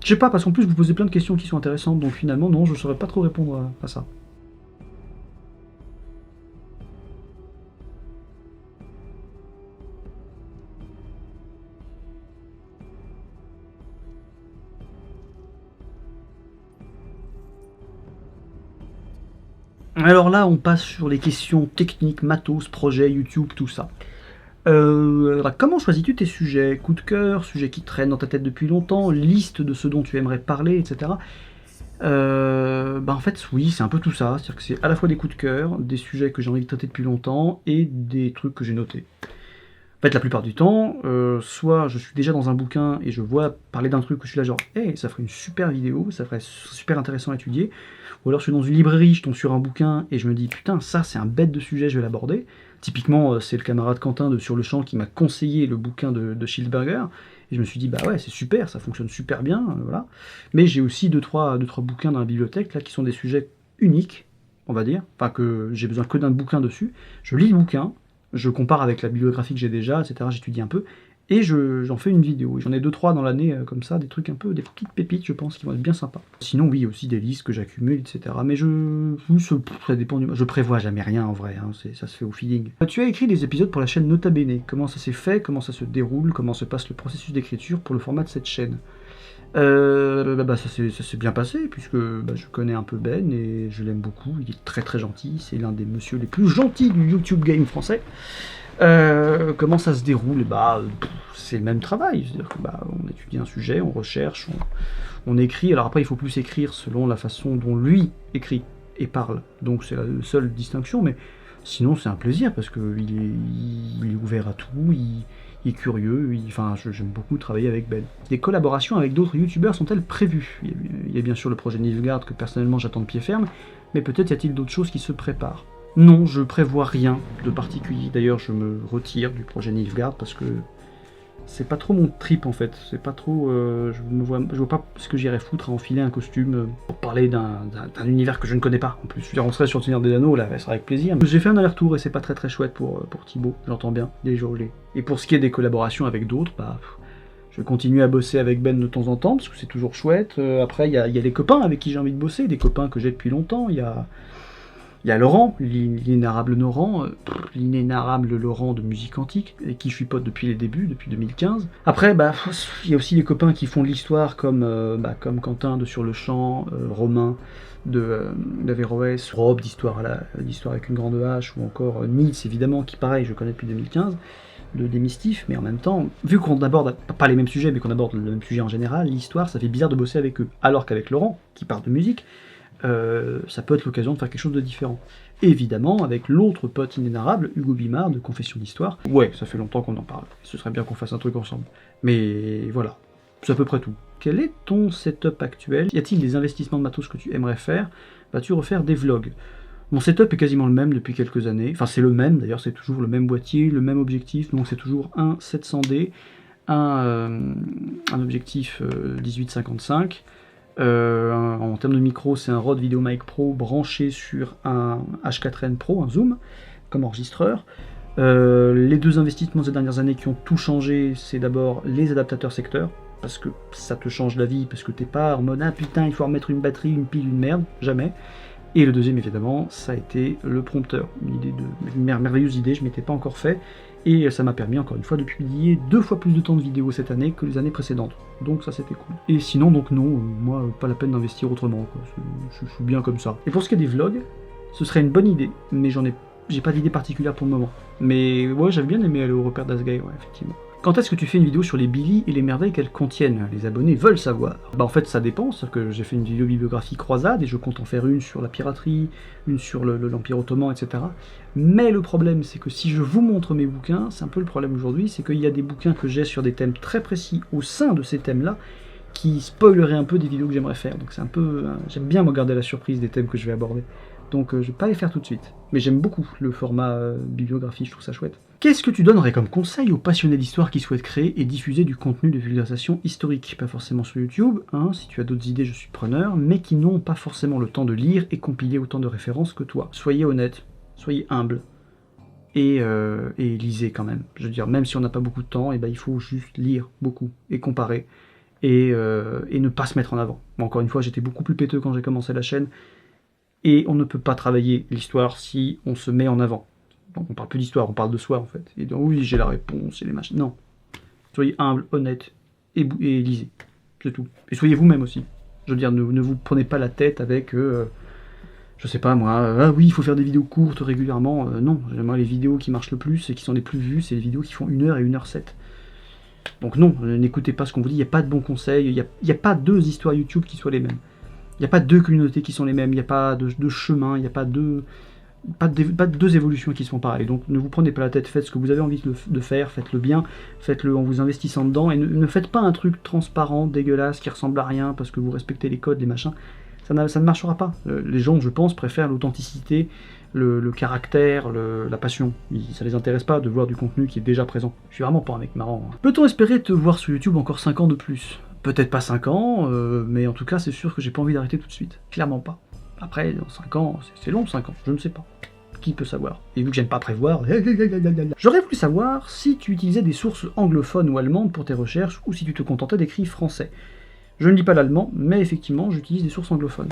sais pas, parce qu'en plus vous posez plein de questions qui sont intéressantes. Donc finalement, non, je saurais pas trop répondre à ça. Alors là, on passe sur les questions techniques, matos, projets, YouTube, tout ça. Comment choisis-tu tes sujets? Coup de cœur, sujets qui traînent dans ta tête depuis longtemps, liste de ce dont tu aimerais parler, etc. En fait, oui, c'est un peu tout ça. C'est-à-dire que c'est à la fois des coups de cœur, des sujets que j'ai envie de traiter depuis longtemps, et des trucs que j'ai notés. En fait, la plupart du temps, soit je suis déjà dans un bouquin et je vois parler d'un truc où je suis là genre « Hey, ça ferait une super vidéo, ça ferait super intéressant à étudier », ou alors je suis dans une librairie, je tombe sur un bouquin et je me dis « Putain, ça c'est un bête de sujet, je vais l'aborder ». Typiquement, c'est le camarade Quentin de Sur le Champ qui m'a conseillé le bouquin de Schildberger, et je me suis dit « Bah ouais, c'est super, ça fonctionne super bien, voilà ». Mais j'ai aussi deux trois bouquins dans la bibliothèque là qui sont des sujets uniques, on va dire, enfin que j'ai besoin que d'un bouquin dessus, je lis le bouquin, je compare avec la bibliographie que j'ai déjà, etc. J'étudie un peu, et j'en fais une vidéo. J'en ai 2-3 dans l'année, comme ça, des trucs un peu, des petites pépites, je pense, qui vont être bien sympas. Sinon, oui, aussi des listes que j'accumule, etc. Mais ça dépend je prévois jamais rien, en vrai, hein, ça se fait au feeling. Tu as écrit des épisodes pour la chaîne Nota Bene. Comment ça s'est fait? Comment ça se déroule? Comment se passe le processus d'écriture pour le format de cette chaîne? Ça s'est bien passé, puisque je connais un peu Ben, et je l'aime beaucoup, il est très très gentil, c'est l'un des messieurs les plus gentils du YouTube game français. Comment ça se déroule? C'est le même travail, c'est-à-dire que on étudie un sujet, on recherche, on écrit, alors après il faut plus écrire selon la façon dont lui écrit et parle, donc c'est la seule distinction, mais sinon c'est un plaisir, parce qu'il est ouvert à tout, il est curieux, j'aime beaucoup travailler avec Ben. Des collaborations avec d'autres youtubeurs sont-elles prévues? Il y a bien sûr le projet Nilfgaard que personnellement j'attends de pied ferme, mais peut-être y a-t-il d'autres choses qui se préparent. Non, je prévois rien de particulier, d'ailleurs je me retire du projet Nilfgaard parce que c'est pas trop mon trip en fait, c'est pas trop... je vois pas ce que j'irais foutre à enfiler un costume pour parler d'un univers que je ne connais pas. En plus, on serait sur le Seigneur des Anneaux, là, ça serait avec plaisir. J'ai fait un aller-retour et c'est pas très très chouette pour Thibaut, j'entends bien, les jours gelés. Et pour ce qui est des collaborations avec d'autres, je vais continuer à bosser avec Ben de temps en temps, parce que c'est toujours chouette. Après, il y a les copains avec qui j'ai envie de bosser, des copains que j'ai depuis longtemps, il y a Laurent, l'inénarrable Laurent de Musique Antique, avec qui je suis pote depuis les débuts, depuis 2015. Après, il y a aussi les copains qui font de l'histoire, comme Quentin de Sur le Champ, Romain de l'Averroès, Rob d'Histoire avec une grande H, ou encore Nils, évidemment, qui pareil, je connais depuis 2015, des Mistifs, mais en même temps, vu qu'on aborde pas les mêmes sujets, mais qu'on aborde le même sujet en général, l'histoire, ça fait bizarre de bosser avec eux. Alors qu'avec Laurent, qui parle de musique, ça peut être l'occasion de faire quelque chose de différent. Évidemment, avec l'autre pote inénarrable, Hugo Bimard, de Confession d'Histoire. Ouais, ça fait longtemps qu'on en parle. Ce serait bien qu'on fasse un truc ensemble. Mais voilà, c'est à peu près tout. Quel est ton setup actuel? Y a-t-il des investissements de matos que tu aimerais faire? Vas-tu refaire des vlogs? Mon setup est quasiment le même depuis quelques années. Enfin, c'est le même, d'ailleurs, c'est toujours le même boîtier, le même objectif. Donc c'est toujours un 700D, un objectif 18-55. En termes de micro, c'est un Rode VideoMic Pro branché sur un H4n Pro, un Zoom, comme enregistreur. Les 2 investissements ces dernières années qui ont tout changé, c'est d'abord les adaptateurs secteurs, parce que ça te change la vie, parce que t'es pas en mode ah putain il faut remettre une batterie, une pile, une merde, jamais. Et le deuxième évidemment, ça a été le prompteur, une merveilleuse idée, je m'étais pas encore fait, et ça m'a permis encore une fois de publier 2 fois plus de temps de vidéos cette année que les années précédentes, donc ça c'était cool. Et sinon donc non, moi pas la peine d'investir autrement, quoi. Je suis bien comme ça. Et pour ce qui est des vlogs, ce serait une bonne idée, mais j'ai pas d'idée particulière pour le moment. Mais ouais, j'avais bien aimé aller au repère d'Asgay, ouais, effectivement. Quand est-ce que tu fais une vidéo sur les Billy et les merveilles qu'elles contiennent? Les abonnés veulent savoir. Bah en fait ça dépend, c'est-à-dire que j'ai fait une vidéo bibliographie croisade et je compte en faire une sur la piraterie, une sur l'Empire Ottoman, etc. Mais le problème c'est que si je vous montre mes bouquins, c'est un peu le problème aujourd'hui, c'est qu'il y a des bouquins que j'ai sur des thèmes très précis au sein de ces thèmes-là, qui spoileraient un peu des vidéos que j'aimerais faire. Donc c'est un peu... j'aime bien me garder la surprise des thèmes que je vais aborder. Donc je vais pas les faire tout de suite. Mais j'aime beaucoup le format bibliographie, je trouve ça chouette. Qu'est-ce que tu donnerais comme conseil aux passionnés d'histoire qui souhaitent créer et diffuser du contenu de vulgarisation historique? Pas forcément sur YouTube, hein, si tu as d'autres idées je suis preneur, mais qui n'ont pas forcément le temps de lire et compiler autant de références que toi. Soyez honnête, soyez humble, et lisez quand même. Je veux dire, même si on n'a pas beaucoup de temps, et ben, il faut juste lire beaucoup, et comparer, et ne pas se mettre en avant. Bon, encore une fois, j'étais beaucoup plus péteux quand j'ai commencé la chaîne, et on ne peut pas travailler l'histoire si on se met en avant. Donc on parle plus d'histoire, on parle de soi en fait. Et donc oui, j'ai la réponse, et les machins. Non. Soyez humble, honnête, et lisez. C'est tout. Et soyez vous-même aussi. Je veux dire, ne vous prenez pas la tête avec, je sais pas moi, ah oui, il faut faire des vidéos courtes régulièrement. Non, moi les vidéos qui marchent le plus et qui sont les plus vues, c'est les vidéos qui font 1 heure et 1h07. Donc non, n'écoutez pas ce qu'on vous dit, il n'y a pas de bons conseils, il n'y a pas 2 histoires YouTube qui soient les mêmes. Il n'y a pas 2 communautés qui sont les mêmes, il n'y a pas de chemin, il n'y a pas 2 évolutions qui sont pareilles. Donc ne vous prenez pas la tête, faites ce que vous avez envie de faire, faites-le bien, faites-le en vous investissant dedans, et ne faites pas un truc transparent, dégueulasse, qui ressemble à rien, parce que vous respectez les codes, les machins. Ça ne marchera pas. Les gens, je pense, préfèrent l'authenticité, le caractère, la passion. Ça les intéresse pas de voir du contenu qui est déjà présent. Je suis vraiment pas un mec marrant. Hein. Peut-on espérer te voir sur YouTube encore 5 ans de plus? Peut-être pas 5 ans, mais en tout cas, c'est sûr que j'ai pas envie d'arrêter tout de suite. Clairement pas. Après, dans 5 ans, c'est long 5 ans, je ne sais pas. Qui peut savoir? Et vu que j'aime pas prévoir... J'aurais voulu savoir si tu utilisais des sources anglophones ou allemandes pour tes recherches, ou si tu te contentais d'écrits français. Je ne lis pas l'allemand, mais effectivement, j'utilise des sources anglophones.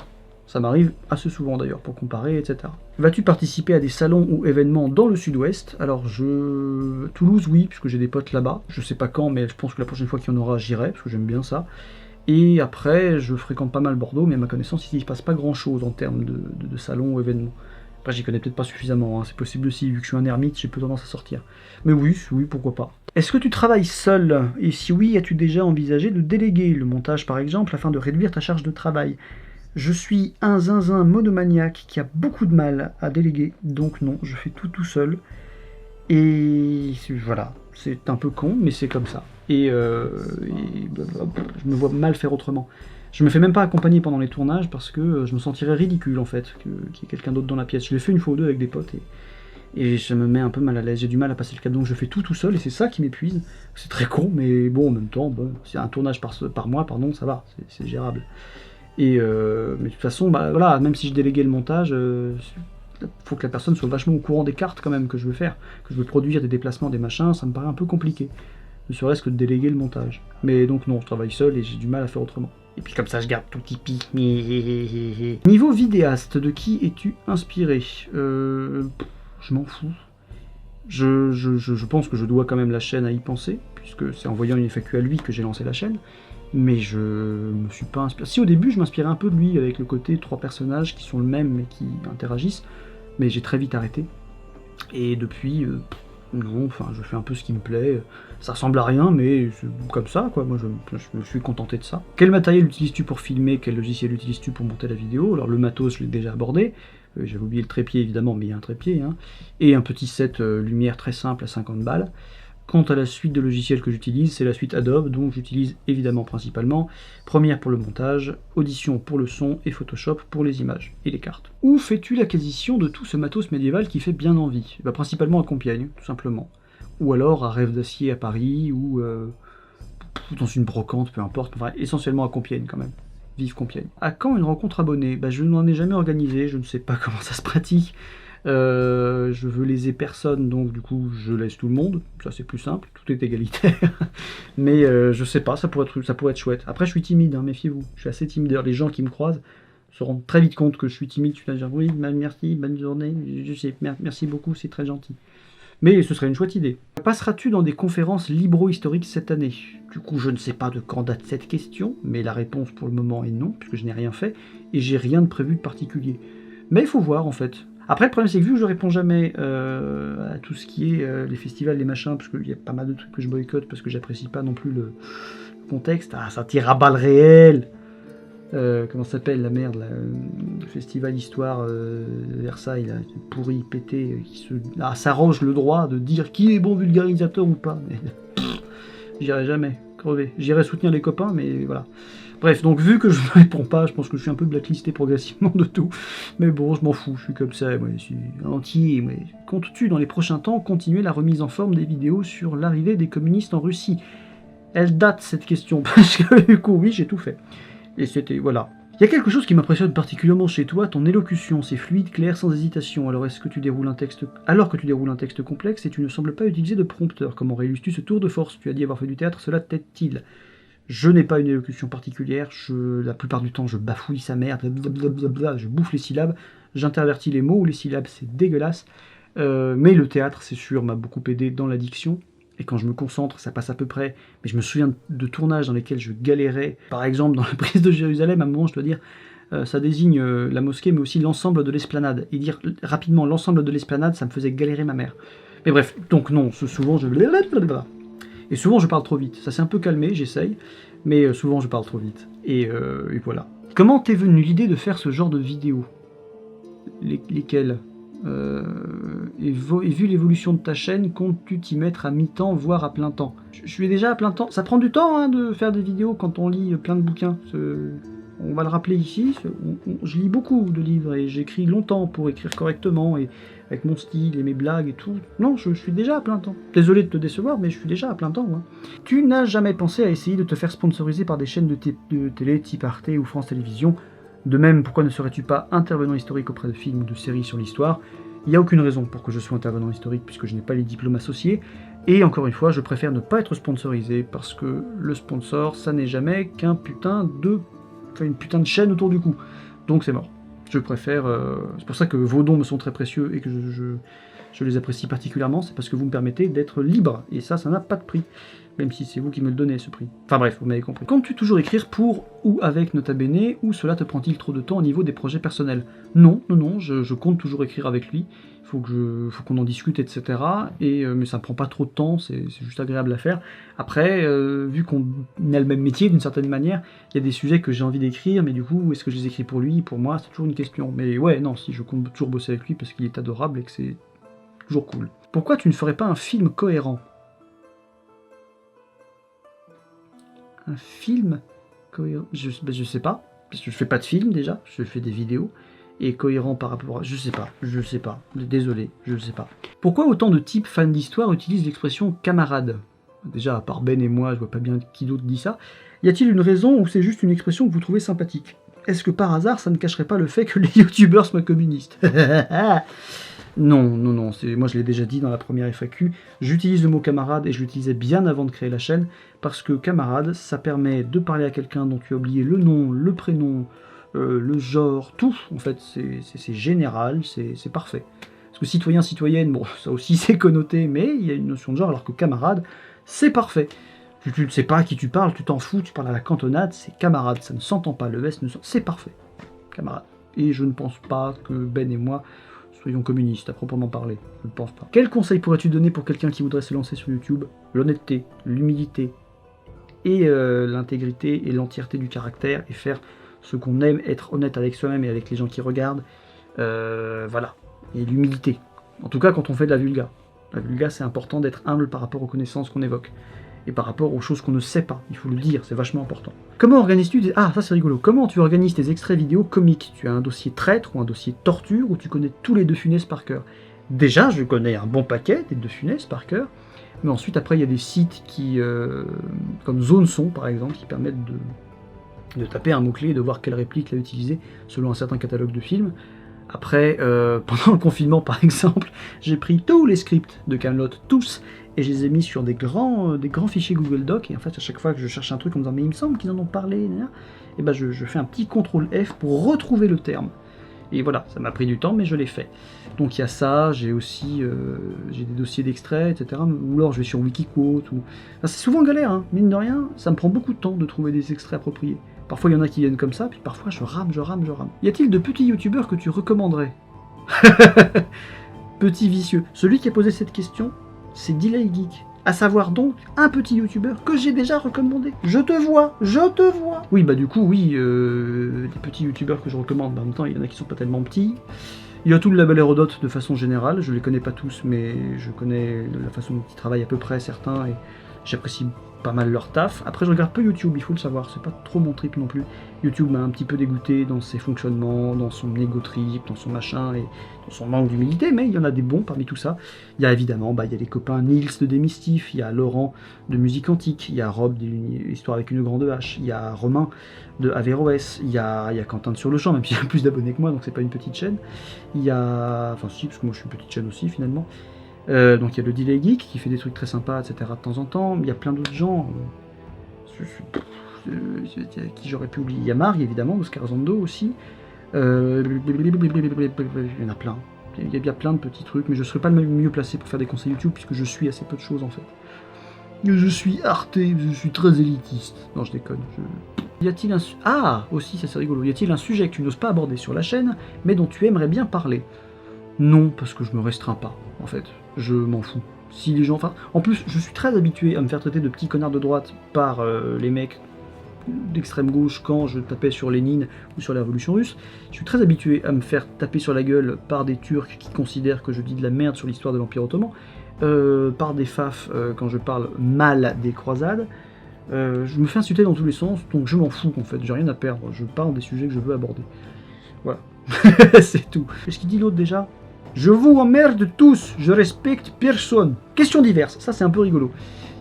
Ça m'arrive assez souvent d'ailleurs, pour comparer, etc. Vas-tu participer à des salons ou événements dans le sud-ouest? Alors Toulouse, oui, puisque j'ai des potes là-bas. Je sais pas quand, mais je pense que la prochaine fois qu'il y en aura, j'irai, parce que j'aime bien ça. Et après, je fréquente pas mal Bordeaux, mais à ma connaissance, ici, il ne se passe pas grand-chose en termes de salons ou événements. Après, j'y connais peut-être pas suffisamment, hein. C'est possible aussi, vu que je suis un ermite, j'ai peu tendance à sortir. Mais oui, pourquoi pas. Est-ce que tu travailles seul? Et si oui, as-tu déjà envisagé de déléguer le montage, par exemple, afin de réduire ta charge de travail? Je suis un zinzin monomaniaque qui a beaucoup de mal à déléguer, donc non, je fais tout seul. Et voilà, c'est un peu con, mais c'est comme ça. Et je me vois mal faire autrement. Je me fais même pas accompagner pendant les tournages parce que je me sentirais ridicule en fait, qu'il y ait quelqu'un d'autre dans la pièce. Je l'ai fait une fois ou deux avec des potes et ça me met un peu mal à l'aise, j'ai du mal à passer le cap, donc je fais tout seul et c'est ça qui m'épuise. C'est très con, mais bon, en même temps, c'est un tournage par mois, pardon, ça va, c'est gérable. Mais de toute façon, voilà, même si je déléguais le montage, faut que la personne soit vachement au courant des cartes quand même que je veux faire, que je veux produire, des déplacements, des machins, ça me paraît un peu compliqué. Ne serait-ce que de déléguer le montage. Mais donc non, je travaille seul et j'ai du mal à faire autrement. Et puis comme ça, je garde tout Tipeee. Niveau vidéaste, de qui es-tu inspiré? Je m'en fous. Je pense que je dois quand même la chaîne à y penser, puisque c'est en voyant une FAQ à lui que j'ai lancé la chaîne. Mais je me suis pas inspiré. Si au début, je m'inspirais un peu de lui, avec le côté 3 personnages qui sont le même mais qui interagissent, mais j'ai très vite arrêté. Et depuis... non, enfin, je fais un peu ce qui me plaît, ça ressemble à rien, mais c'est comme ça, quoi, moi je me suis contenté de ça. Quel matériel utilises-tu pour filmer? Quel logiciel utilises-tu pour monter la vidéo? Alors le matos, je l'ai déjà abordé, j'avais oublié le trépied évidemment, mais il y a un trépied, hein, et un petit set lumière très simple à 50 balles. Quant à la suite de logiciels que j'utilise, c'est la suite Adobe, donc j'utilise évidemment principalement Premiere pour le montage, Audition pour le son et Photoshop pour les images et les cartes. Où fais-tu l'acquisition de tout ce matos médiéval qui fait bien envie? Principalement à Compiègne, tout simplement. Ou alors à Rêve d'Acier à Paris, ou dans une brocante, peu importe, enfin essentiellement à Compiègne quand même. Vive Compiègne. À quand une rencontre abonnée? Je n'en ai jamais organisé, je ne sais pas comment ça se pratique. Je veux léser personne, donc du coup je laisse tout le monde, ça c'est plus simple, tout est égalitaire. Mais je sais pas, ça pourrait être chouette. Après je suis timide, hein, méfiez-vous, je suis assez timide. D'ailleurs les gens qui me croisent se rendent très vite compte que je suis timide, je suis là dire oui, merci, bonne journée, je sais, merci beaucoup, c'est très gentil. Mais ce serait une chouette idée. Passeras-tu dans des conférences libro-historiques cette année? Du coup, je ne sais pas de quand date cette question, mais la réponse pour le moment est non, puisque je n'ai rien fait, et j'ai rien de prévu de particulier. Mais il faut voir, en fait. Après, le problème, c'est que vu que je réponds jamais à tout ce qui est les festivals, les machins, parce qu'il y a pas mal de trucs que je boycotte, parce que j'apprécie pas non plus le contexte, ça tire à balles réelles. Comment ça s'appelle la merde là, le festival histoire Versailles là, pourri, pété, qui s'arroge le droit de dire qui est bon vulgarisateur ou pas. Mais j'irai jamais, crever. J'irai soutenir les copains, mais voilà. Bref, donc vu que je ne réponds pas, je pense que je suis un peu blacklisté progressivement de tout. Mais bon, je m'en fous, je suis comme ça, moi, je suis entier. Mais comptes-tu dans les prochains temps continuer la remise en forme des vidéos sur l'arrivée des communistes en Russie? Elle date cette question, parce que du coup, oui, j'ai tout fait. Et c'était, voilà. Il y a quelque chose qui m'impressionne particulièrement chez toi, ton élocution, c'est fluide, clair, sans hésitation. Alors que tu déroules un texte complexe et tu ne sembles pas utiliser de prompteur. Comment réussisses-tu ce tour de force? Tu as dit avoir fait du théâtre, cela t'aide-t-il? Je n'ai pas une élocution particulière, la plupart du temps je bafouille sa mère, blablabla, je bouffe les syllabes, j'intervertis les mots ou les syllabes, c'est dégueulasse. Mais le théâtre, c'est sûr, m'a beaucoup aidé dans la diction. Et quand je me concentre, ça passe à peu près. Mais je me souviens de tournages dans lesquels je galérais. Par exemple, dans la prise de Jérusalem, à un moment, je dois dire, ça désigne la mosquée, mais aussi l'ensemble de l'esplanade. Et dire rapidement l'ensemble de l'esplanade, ça me faisait galérer ma mère. Mais bref, donc non, souvent je... Et souvent je parle trop vite. Ça s'est un peu calmé, j'essaye. Mais souvent je parle trop vite. Et voilà. Comment t'es venue l'idée de faire ce genre de vidéos? Lesquelles et vu l'évolution de ta chaîne, comptes-tu t'y mettre à mi-temps, voire à plein temps? Je suis déjà à plein temps. Ça prend du temps hein, de faire des vidéos quand on lit plein de bouquins. On va le rappeler ici, je lis beaucoup de livres et j'écris longtemps pour écrire correctement et avec mon style et mes blagues et tout. Non, je suis déjà à plein temps. Désolé de te décevoir, mais je suis déjà à plein temps. Hein. Tu n'as jamais pensé à essayer de te faire sponsoriser par des chaînes de télé type Arte ou France Télévisions? De même, pourquoi ne serais-tu pas intervenant historique auprès de films ou de séries sur l'histoire? Il n'y a aucune raison pour que je sois intervenant historique puisque je n'ai pas les diplômes associés. Et encore une fois, je préfère ne pas être sponsorisé parce que le sponsor, ça n'est jamais qu'une putain de chaîne autour du cou. Donc c'est mort. Je préfère... c'est pour ça que vos dons me sont très précieux et que je les apprécie particulièrement. C'est parce que vous me permettez d'être libre. Et ça n'a pas de prix. Même si c'est vous qui me le donnez, ce prix. Enfin bref, vous m'avez compris. Comptes-tu toujours écrire pour ou avec Nota Bene, ou cela te prend-il trop de temps au niveau des projets personnels? Non, je compte toujours écrire avec lui. Faut qu'on en discute, etc. Mais ça me prend pas trop de temps, c'est juste agréable à faire. Après, vu qu'on a le même métier d'une certaine manière, il y a des sujets que j'ai envie d'écrire, mais du coup, est-ce que je les écris pour lui? Pour moi, c'est toujours une question. Mais ouais, non, si je compte toujours bosser avec lui parce qu'il est adorable et que c'est toujours cool. Pourquoi tu ne ferais pas un film cohérent? Un film cohérent? Je sais pas, parce que je fais pas de film déjà, je fais des vidéos, et cohérent par rapport à... Je sais pas, désolé, je ne sais pas. Pourquoi autant de types fans d'histoire utilisent l'expression camarade? Déjà, à part Ben et moi, je vois pas bien qui d'autre dit ça. Y a-t-il une raison ou c'est juste une expression que vous trouvez sympathique? Est-ce que par hasard, ça ne cacherait pas le fait que les youtubeurs soient communistes? Non, moi je l'ai déjà dit dans la première FAQ, j'utilise le mot camarade et je l'utilisais bien avant de créer la chaîne, parce que camarade, ça permet de parler à quelqu'un dont tu as oublié le nom, le prénom, le genre, tout, en fait, c'est général, c'est parfait. Parce que citoyen, citoyenne, bon, ça aussi c'est connoté, mais il y a une notion de genre, alors que camarade, c'est parfait. Tu ne sais pas à qui tu parles, tu t'en fous, tu parles à la cantonade, c'est camarade, ça ne s'entend pas, le S ne s'entend, c'est parfait, camarade. Et je ne pense pas que Ben et moi soyons communistes, à proprement parler, je ne pense pas. Quel conseil pourrais-tu donner pour quelqu'un qui voudrait se lancer sur YouTube? L'honnêteté, l'humilité, et l'intégrité et l'entièreté du caractère, et faire ce qu'on aime, être honnête avec soi-même et avec les gens qui regardent, voilà, et l'humilité. En tout cas, quand on fait de la vulga. La vulga, c'est important d'être humble par rapport aux connaissances qu'on évoque, et par rapport aux choses qu'on ne sait pas, il faut le dire, c'est vachement important. Comment organises-tu des... Ah, ça c'est rigolo. Comment tu organises tes extraits vidéo comiques? Tu as un dossier traître ou un dossier torture, ou tu connais tous les De Funès par cœur? Déjà, je connais un bon paquet des De Funès par cœur, mais ensuite, après, il y a des sites qui, comme Zone Son, par exemple, qui permettent de taper un mot-clé et de voir quelle réplique l'a utilisé selon un certain catalogue de films. Après, pendant le confinement par exemple, j'ai pris tous les scripts de Kaamelott, tous, et je les ai mis sur des grands fichiers Google Docs, et en fait à chaque fois que je cherche un truc en me disant mais il me semble qu'ils en ont parlé, et ben je fais un petit CTRL F pour retrouver le terme. Et voilà, ça m'a pris du temps, mais je l'ai fait. Donc il y a ça, j'ai aussi j'ai des dossiers d'extraits, etc. Ou alors je vais sur Wikiquote. Enfin, c'est souvent galère, hein. Mine de rien, ça me prend beaucoup de temps de trouver des extraits appropriés. Parfois il y en a qui viennent comme ça, puis parfois je rame. Y a-t-il de petits youtubeurs que tu recommanderais? Petit vicieux. Celui qui a posé cette question, c'est Delay Geek. À savoir donc un petit youtubeur que j'ai déjà recommandé. Je te vois. Oui, bah du coup, oui, des petits youtubeurs que je recommande. Bah, en même temps, il y en a qui sont pas tellement petits. Il y a tout le label Hérodote de façon générale. Je les connais pas tous, mais je connais la façon dont ils travaillent à peu près certains et j'apprécie pas mal leur taf. Après, je regarde peu YouTube, il faut le savoir. C'est pas trop mon trip non plus. YouTube m'a un petit peu dégoûté dans ses fonctionnements, dans son égo trip, dans son machin et dans son manque d'humilité, mais il y en a des bons parmi tout ça. Il y a évidemment, il y a les copains Nils de Démystif, il y a Laurent de Musique Antique, il y a Rob d'Histoire avec une grande H, il y a Romain de Averroès, il y a Quentin de Sur le Champ, même s'il a plus d'abonnés que moi, donc c'est pas une petite chaîne. Il y a... Enfin si, parce que moi je suis une petite chaîne aussi finalement. Donc il y a le Delay Geek qui fait des trucs très sympas, etc. de temps en temps. Il y a plein d'autres gens qui j'aurais pu oublier. Il y a Marie évidemment, Oscar Zando aussi. Il y en a plein. Il y a bien plein de petits trucs, mais je ne serais pas le mieux placé pour faire des conseils YouTube puisque je suis assez peu de choses en fait. Je suis arté, je suis très élitiste. Non, je déconne. Y a-t-il un... Ah, aussi, ça c'est rigolo. Y a-t-il un sujet que tu n'oses pas aborder sur la chaîne, mais dont tu aimerais bien parler? Non, parce que je me restreins pas, en fait. Je m'en fous. Si les gens... Enfin, en plus, je suis très habitué à me faire traiter de petit connard de droite par les mecs d'extrême gauche quand je tapais sur Lénine ou sur la Révolution russe. Je suis très habitué à me faire taper sur la gueule par des Turcs qui considèrent que je dis de la merde sur l'histoire de l'Empire ottoman, par des faf quand je parle mal des croisades. Je me fais insulter dans tous les sens, donc je m'en fous en fait, j'ai rien à perdre, je parle des sujets que je veux aborder. Voilà. C'est tout. Qu'est-ce qu'il dit l'autre déjà? Je vous emmerde tous, je respecte personne. Questions diverses, ça c'est un peu rigolo.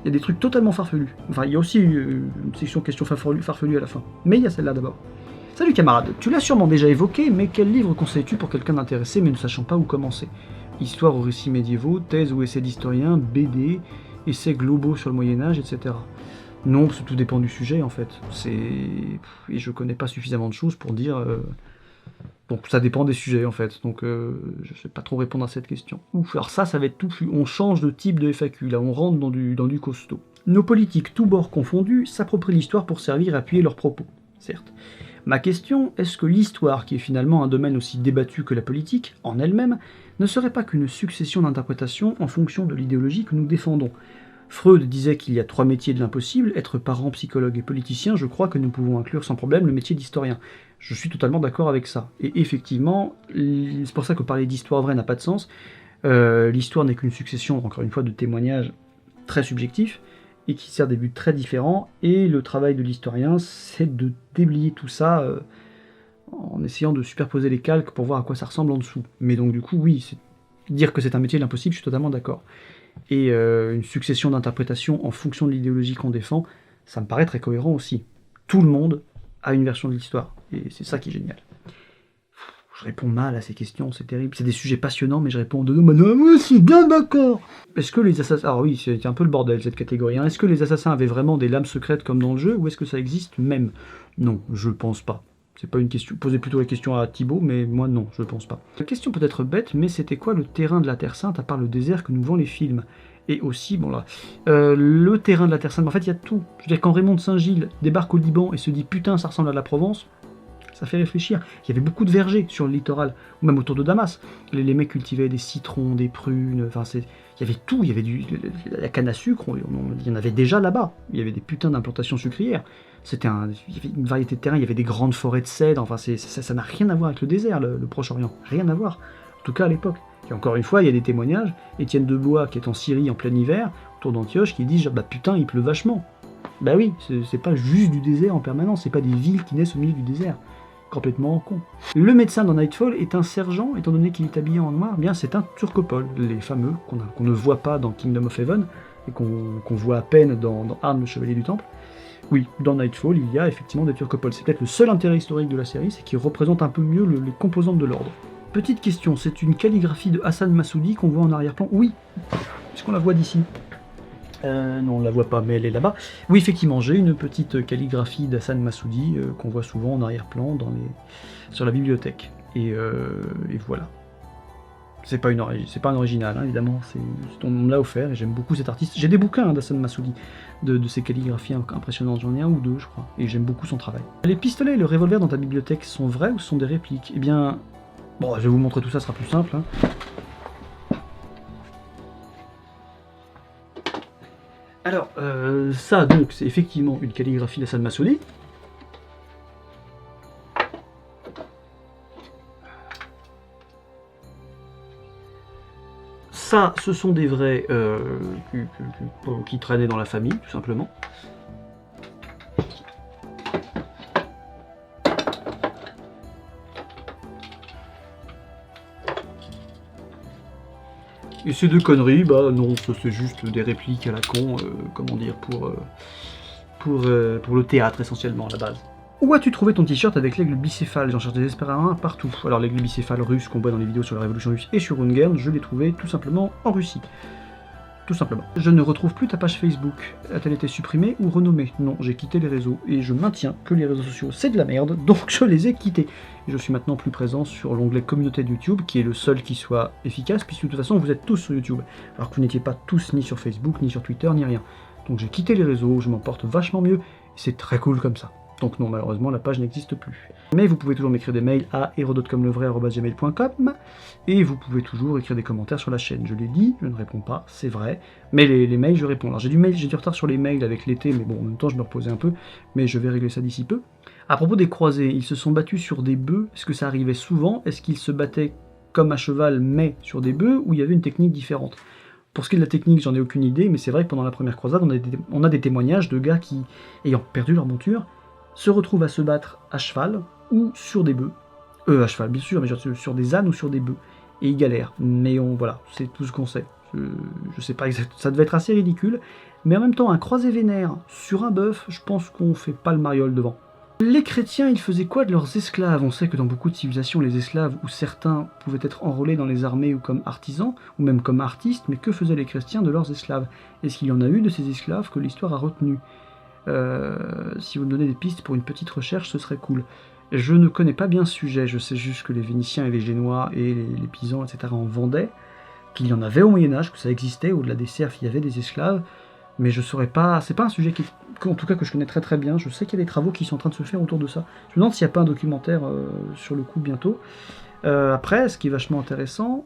Il y a des trucs totalement farfelus. Enfin, il y a aussi une section questions farfelues à la fin. Mais il y a celle-là d'abord. Salut camarade, tu l'as sûrement déjà évoqué, mais quel livre conseilles-tu pour quelqu'un d'intéressé mais ne sachant pas où commencer? Histoire aux récits médiévaux, thèse ou essais d'historien, BD, essais globaux sur le Moyen-Âge, etc. Non, parce que tout dépend du sujet en fait. Et je connais pas suffisamment de choses pour dire... Donc ça dépend des sujets en fait, donc je sais pas trop répondre à cette question. Ouf, alors ça va être tout, on change de type de FAQ, là on rentre dans du costaud. Nos politiques, tous bords confondus, s'approprient l'histoire pour servir à appuyer leurs propos, certes. Ma question, est-ce que l'histoire, qui est finalement un domaine aussi débattu que la politique, en elle-même, ne serait pas qu'une succession d'interprétations en fonction de l'idéologie que nous défendons? Freud disait qu'il y a 3 métiers de l'impossible, être parent, psychologue et politicien, je crois que nous pouvons inclure sans problème le métier d'historien. Je suis totalement d'accord avec ça. Et effectivement, c'est pour ça que parler d'histoire vraie n'a pas de sens. L'histoire n'est qu'une succession, encore une fois, de témoignages très subjectifs, et qui sert des buts très différents, et le travail de l'historien, c'est de déblayer tout ça en essayant de superposer les calques pour voir à quoi ça ressemble en dessous. Mais donc du coup, oui, dire que c'est un métier de l'impossible, je suis totalement d'accord. Et une succession d'interprétations en fonction de l'idéologie qu'on défend, ça me paraît très cohérent aussi. Tout le monde a une version de l'histoire, et c'est ça qui est génial. Je réponds mal à ces questions, c'est terrible. C'est des sujets passionnants, mais je réponds de madame, oui, c'est bien d'accord. Est-ce que les assassins... Alors oui, c'est un peu le bordel cette catégorie. Est-ce que les assassins avaient vraiment des lames secrètes comme dans le jeu, ou est-ce que ça existe même? Non, je pense pas. C'est pas une question. Posez plutôt la question à Thibaut, mais moi non, je pense pas. La question peut être bête, mais c'était quoi le terrain de la Terre Sainte à part le désert que nous vend les films? Et aussi, bon là, le terrain de la Terre Sainte, en fait il y a tout. Je veux dire, quand Raymond de Saint-Gilles débarque au Liban et se dit putain ça ressemble à la Provence, ça fait réfléchir. Il y avait beaucoup de vergers sur le littoral, ou même autour de Damas. Les mecs cultivaient des citrons, des prunes, enfin il y avait tout, il y avait la canne à sucre, il y en avait déjà là-bas. Il y avait des putains d'implantations sucrières. Il y avait une variété de terrains, il y avait des grandes forêts de cèdres, enfin ça n'a rien à voir avec le désert, le Proche-Orient, rien à voir, en tout cas à l'époque. Et encore une fois, il y a des témoignages, Étienne de Blois qui est en Syrie en plein hiver, autour d'Antioche, qui dit genre, bah putain il pleut vachement. Bah oui, c'est pas juste du désert en permanence, c'est pas des villes qui naissent au milieu du désert. Complètement con. Le médecin dans Nightfall est un sergent, étant donné qu'il est habillé en noir, eh bien c'est un turcopole, les fameux qu'on ne voit pas dans Kingdom of Heaven, et qu'on voit à peine dans Arne le Chevalier du Temple. Oui, dans Nightfall, il y a effectivement des turcopoles. C'est peut-être le seul intérêt historique de la série, c'est qu'ils représentent un peu mieux les composantes de l'ordre. petite question, c'est une calligraphie de Hassan Massoudi qu'on voit en arrière-plan? Oui. Est-ce qu'on la voit d'ici? Non, on la voit pas, mais elle est là-bas. Oui, effectivement, j'ai une petite calligraphie d'Hassan Massoudi qu'on voit souvent en arrière-plan sur la bibliothèque. Et voilà. C'est pas un original, hein, évidemment. On me l'a offert et j'aime beaucoup cet artiste. J'ai des bouquins d'Hassan Massoudi, de ses calligraphies impressionnantes. J'en ai un ou deux, je crois. Et j'aime beaucoup son travail. Les pistolets et le revolver dans ta bibliothèque sont vrais ou sont des répliques? Eh bien, bon, je vais vous montrer tout ça, ce sera plus simple. Hein. Alors, ça donc, c'est effectivement une calligraphie d'Hassan Massoudi. Ça, ce sont des vrais qui traînaient dans la famille, tout simplement. Et ces deux conneries, bah non, ça c'est juste des répliques à la con, comment dire, pour le théâtre essentiellement à la base. Où as-tu trouvé ton t-shirt avec l'aigle bicéphale? J'en cherche désespérément un partout. Alors l'aigle bicéphale russe qu'on voit dans les vidéos sur la Révolution russe et sur Ungern, je l'ai trouvé tout simplement en Russie. Tout simplement. Je ne retrouve plus ta page Facebook. A-t-elle été supprimée ou renommée? Non, j'ai quitté les réseaux. Et je maintiens que les réseaux sociaux c'est de la merde, donc je les ai quittés. Et je suis maintenant plus présent sur l'onglet communauté de YouTube, qui est le seul qui soit efficace, puisque de toute façon vous êtes tous sur YouTube. Alors que vous n'étiez pas tous ni sur Facebook, ni sur Twitter, ni rien. Donc j'ai quitté les réseaux, je m'en porte vachement mieux, et c'est très cool comme ça. Donc non, malheureusement, la page n'existe plus. Mais vous pouvez toujours m'écrire des mails à hérodote-comme-le-vrai@gmail.com et vous pouvez toujours écrire des commentaires sur la chaîne. Je les lis, je ne réponds pas, c'est vrai, mais les mails, je réponds. Alors j'ai du retard sur les mails avec l'été, mais bon, en même temps, je me reposais un peu, mais je vais régler ça d'ici peu. À propos des croisés, ils se sont battus sur des bœufs. Est-ce que ça arrivait souvent? Est-ce qu'ils se battaient comme à cheval, mais sur des bœufs, ou il y avait une technique différente? Pour ce qui est de la technique, j'en ai aucune idée, mais c'est vrai que pendant la première croisade, on a des témoignages de gars qui, ayant perdu leur monture, se retrouvent à se battre à cheval ou sur des bœufs. À cheval, bien sûr, mais sur des ânes ou sur des bœufs. Et ils galèrent. Mais voilà, c'est tout ce qu'on sait. Je sais pas exactement. Ça devait être assez ridicule. Mais en même temps, un croisé vénère sur un bœuf, je pense qu'on fait pas le mariole devant. Les chrétiens, ils faisaient quoi de leurs esclaves? On sait que dans beaucoup de civilisations, les esclaves, ou certains, pouvaient être enrôlés dans les armées ou comme artisans, ou même comme artistes, mais que faisaient les chrétiens de leurs esclaves? Est-ce qu'il y en a eu de ces esclaves que l'histoire a retenus? Si vous me donnez des pistes pour une petite recherche, ce serait cool. Je ne connais pas bien ce sujet, je sais juste que les Vénitiens et les Génois et les Pisans, etc. en vendaient, qu'il y en avait au Moyen-Âge, que ça existait, au-delà des serfs, il y avait des esclaves, mais je saurais pas, c'est pas un sujet en tout cas que je connais très très bien, je sais qu'il y a des travaux qui sont en train de se faire autour de ça. Je me demande s'il n'y a pas un documentaire sur le coup bientôt. Après, ce qui est vachement intéressant,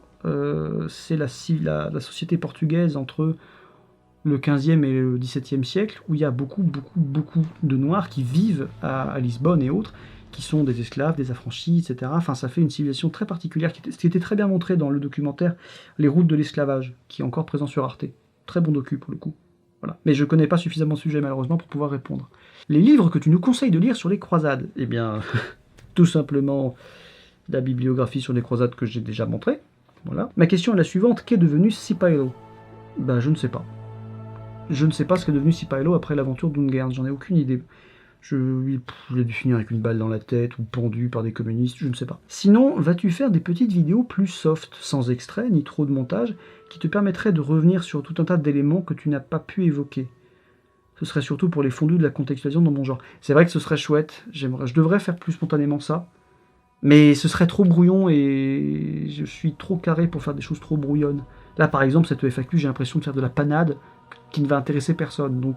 c'est la société portugaise entre le 15e et le 17e siècle, où il y a beaucoup de Noirs qui vivent à Lisbonne et autres, qui sont des esclaves, des affranchis, etc. Enfin, ça fait une civilisation très particulière, qui était très bien montré dans le documentaire Les routes de l'esclavage, qui est encore présent sur Arte. Très bon docu, pour le coup. Voilà. Mais je connais pas suffisamment ce sujet, malheureusement, pour pouvoir répondre. Les livres que tu nous conseilles de lire sur les croisades? Eh bien, tout simplement, la bibliographie sur les croisades que j'ai déjà montrée. Voilà. Ma question est la suivante, qu'est devenu Sipaelo? Ben, je ne sais pas. Je ne sais pas ce qu'est devenu Sipaelo après l'aventure d'Ungern, j'en ai aucune idée. Il a dû finir avec une balle dans la tête, ou pendu par des communistes, je ne sais pas. Sinon, vas-tu faire des petites vidéos plus soft, sans extrait, ni trop de montage, qui te permettraient de revenir sur tout un tas d'éléments que tu n'as pas pu évoquer? Ce serait surtout pour les fondus de la contextualisation dans mon genre. C'est vrai que ce serait chouette, je devrais faire plus spontanément ça, mais ce serait trop brouillon et je suis trop carré pour faire des choses trop brouillonnes. Là, par exemple, cette FAQ, j'ai l'impression de faire de la panade qui ne va intéresser personne, donc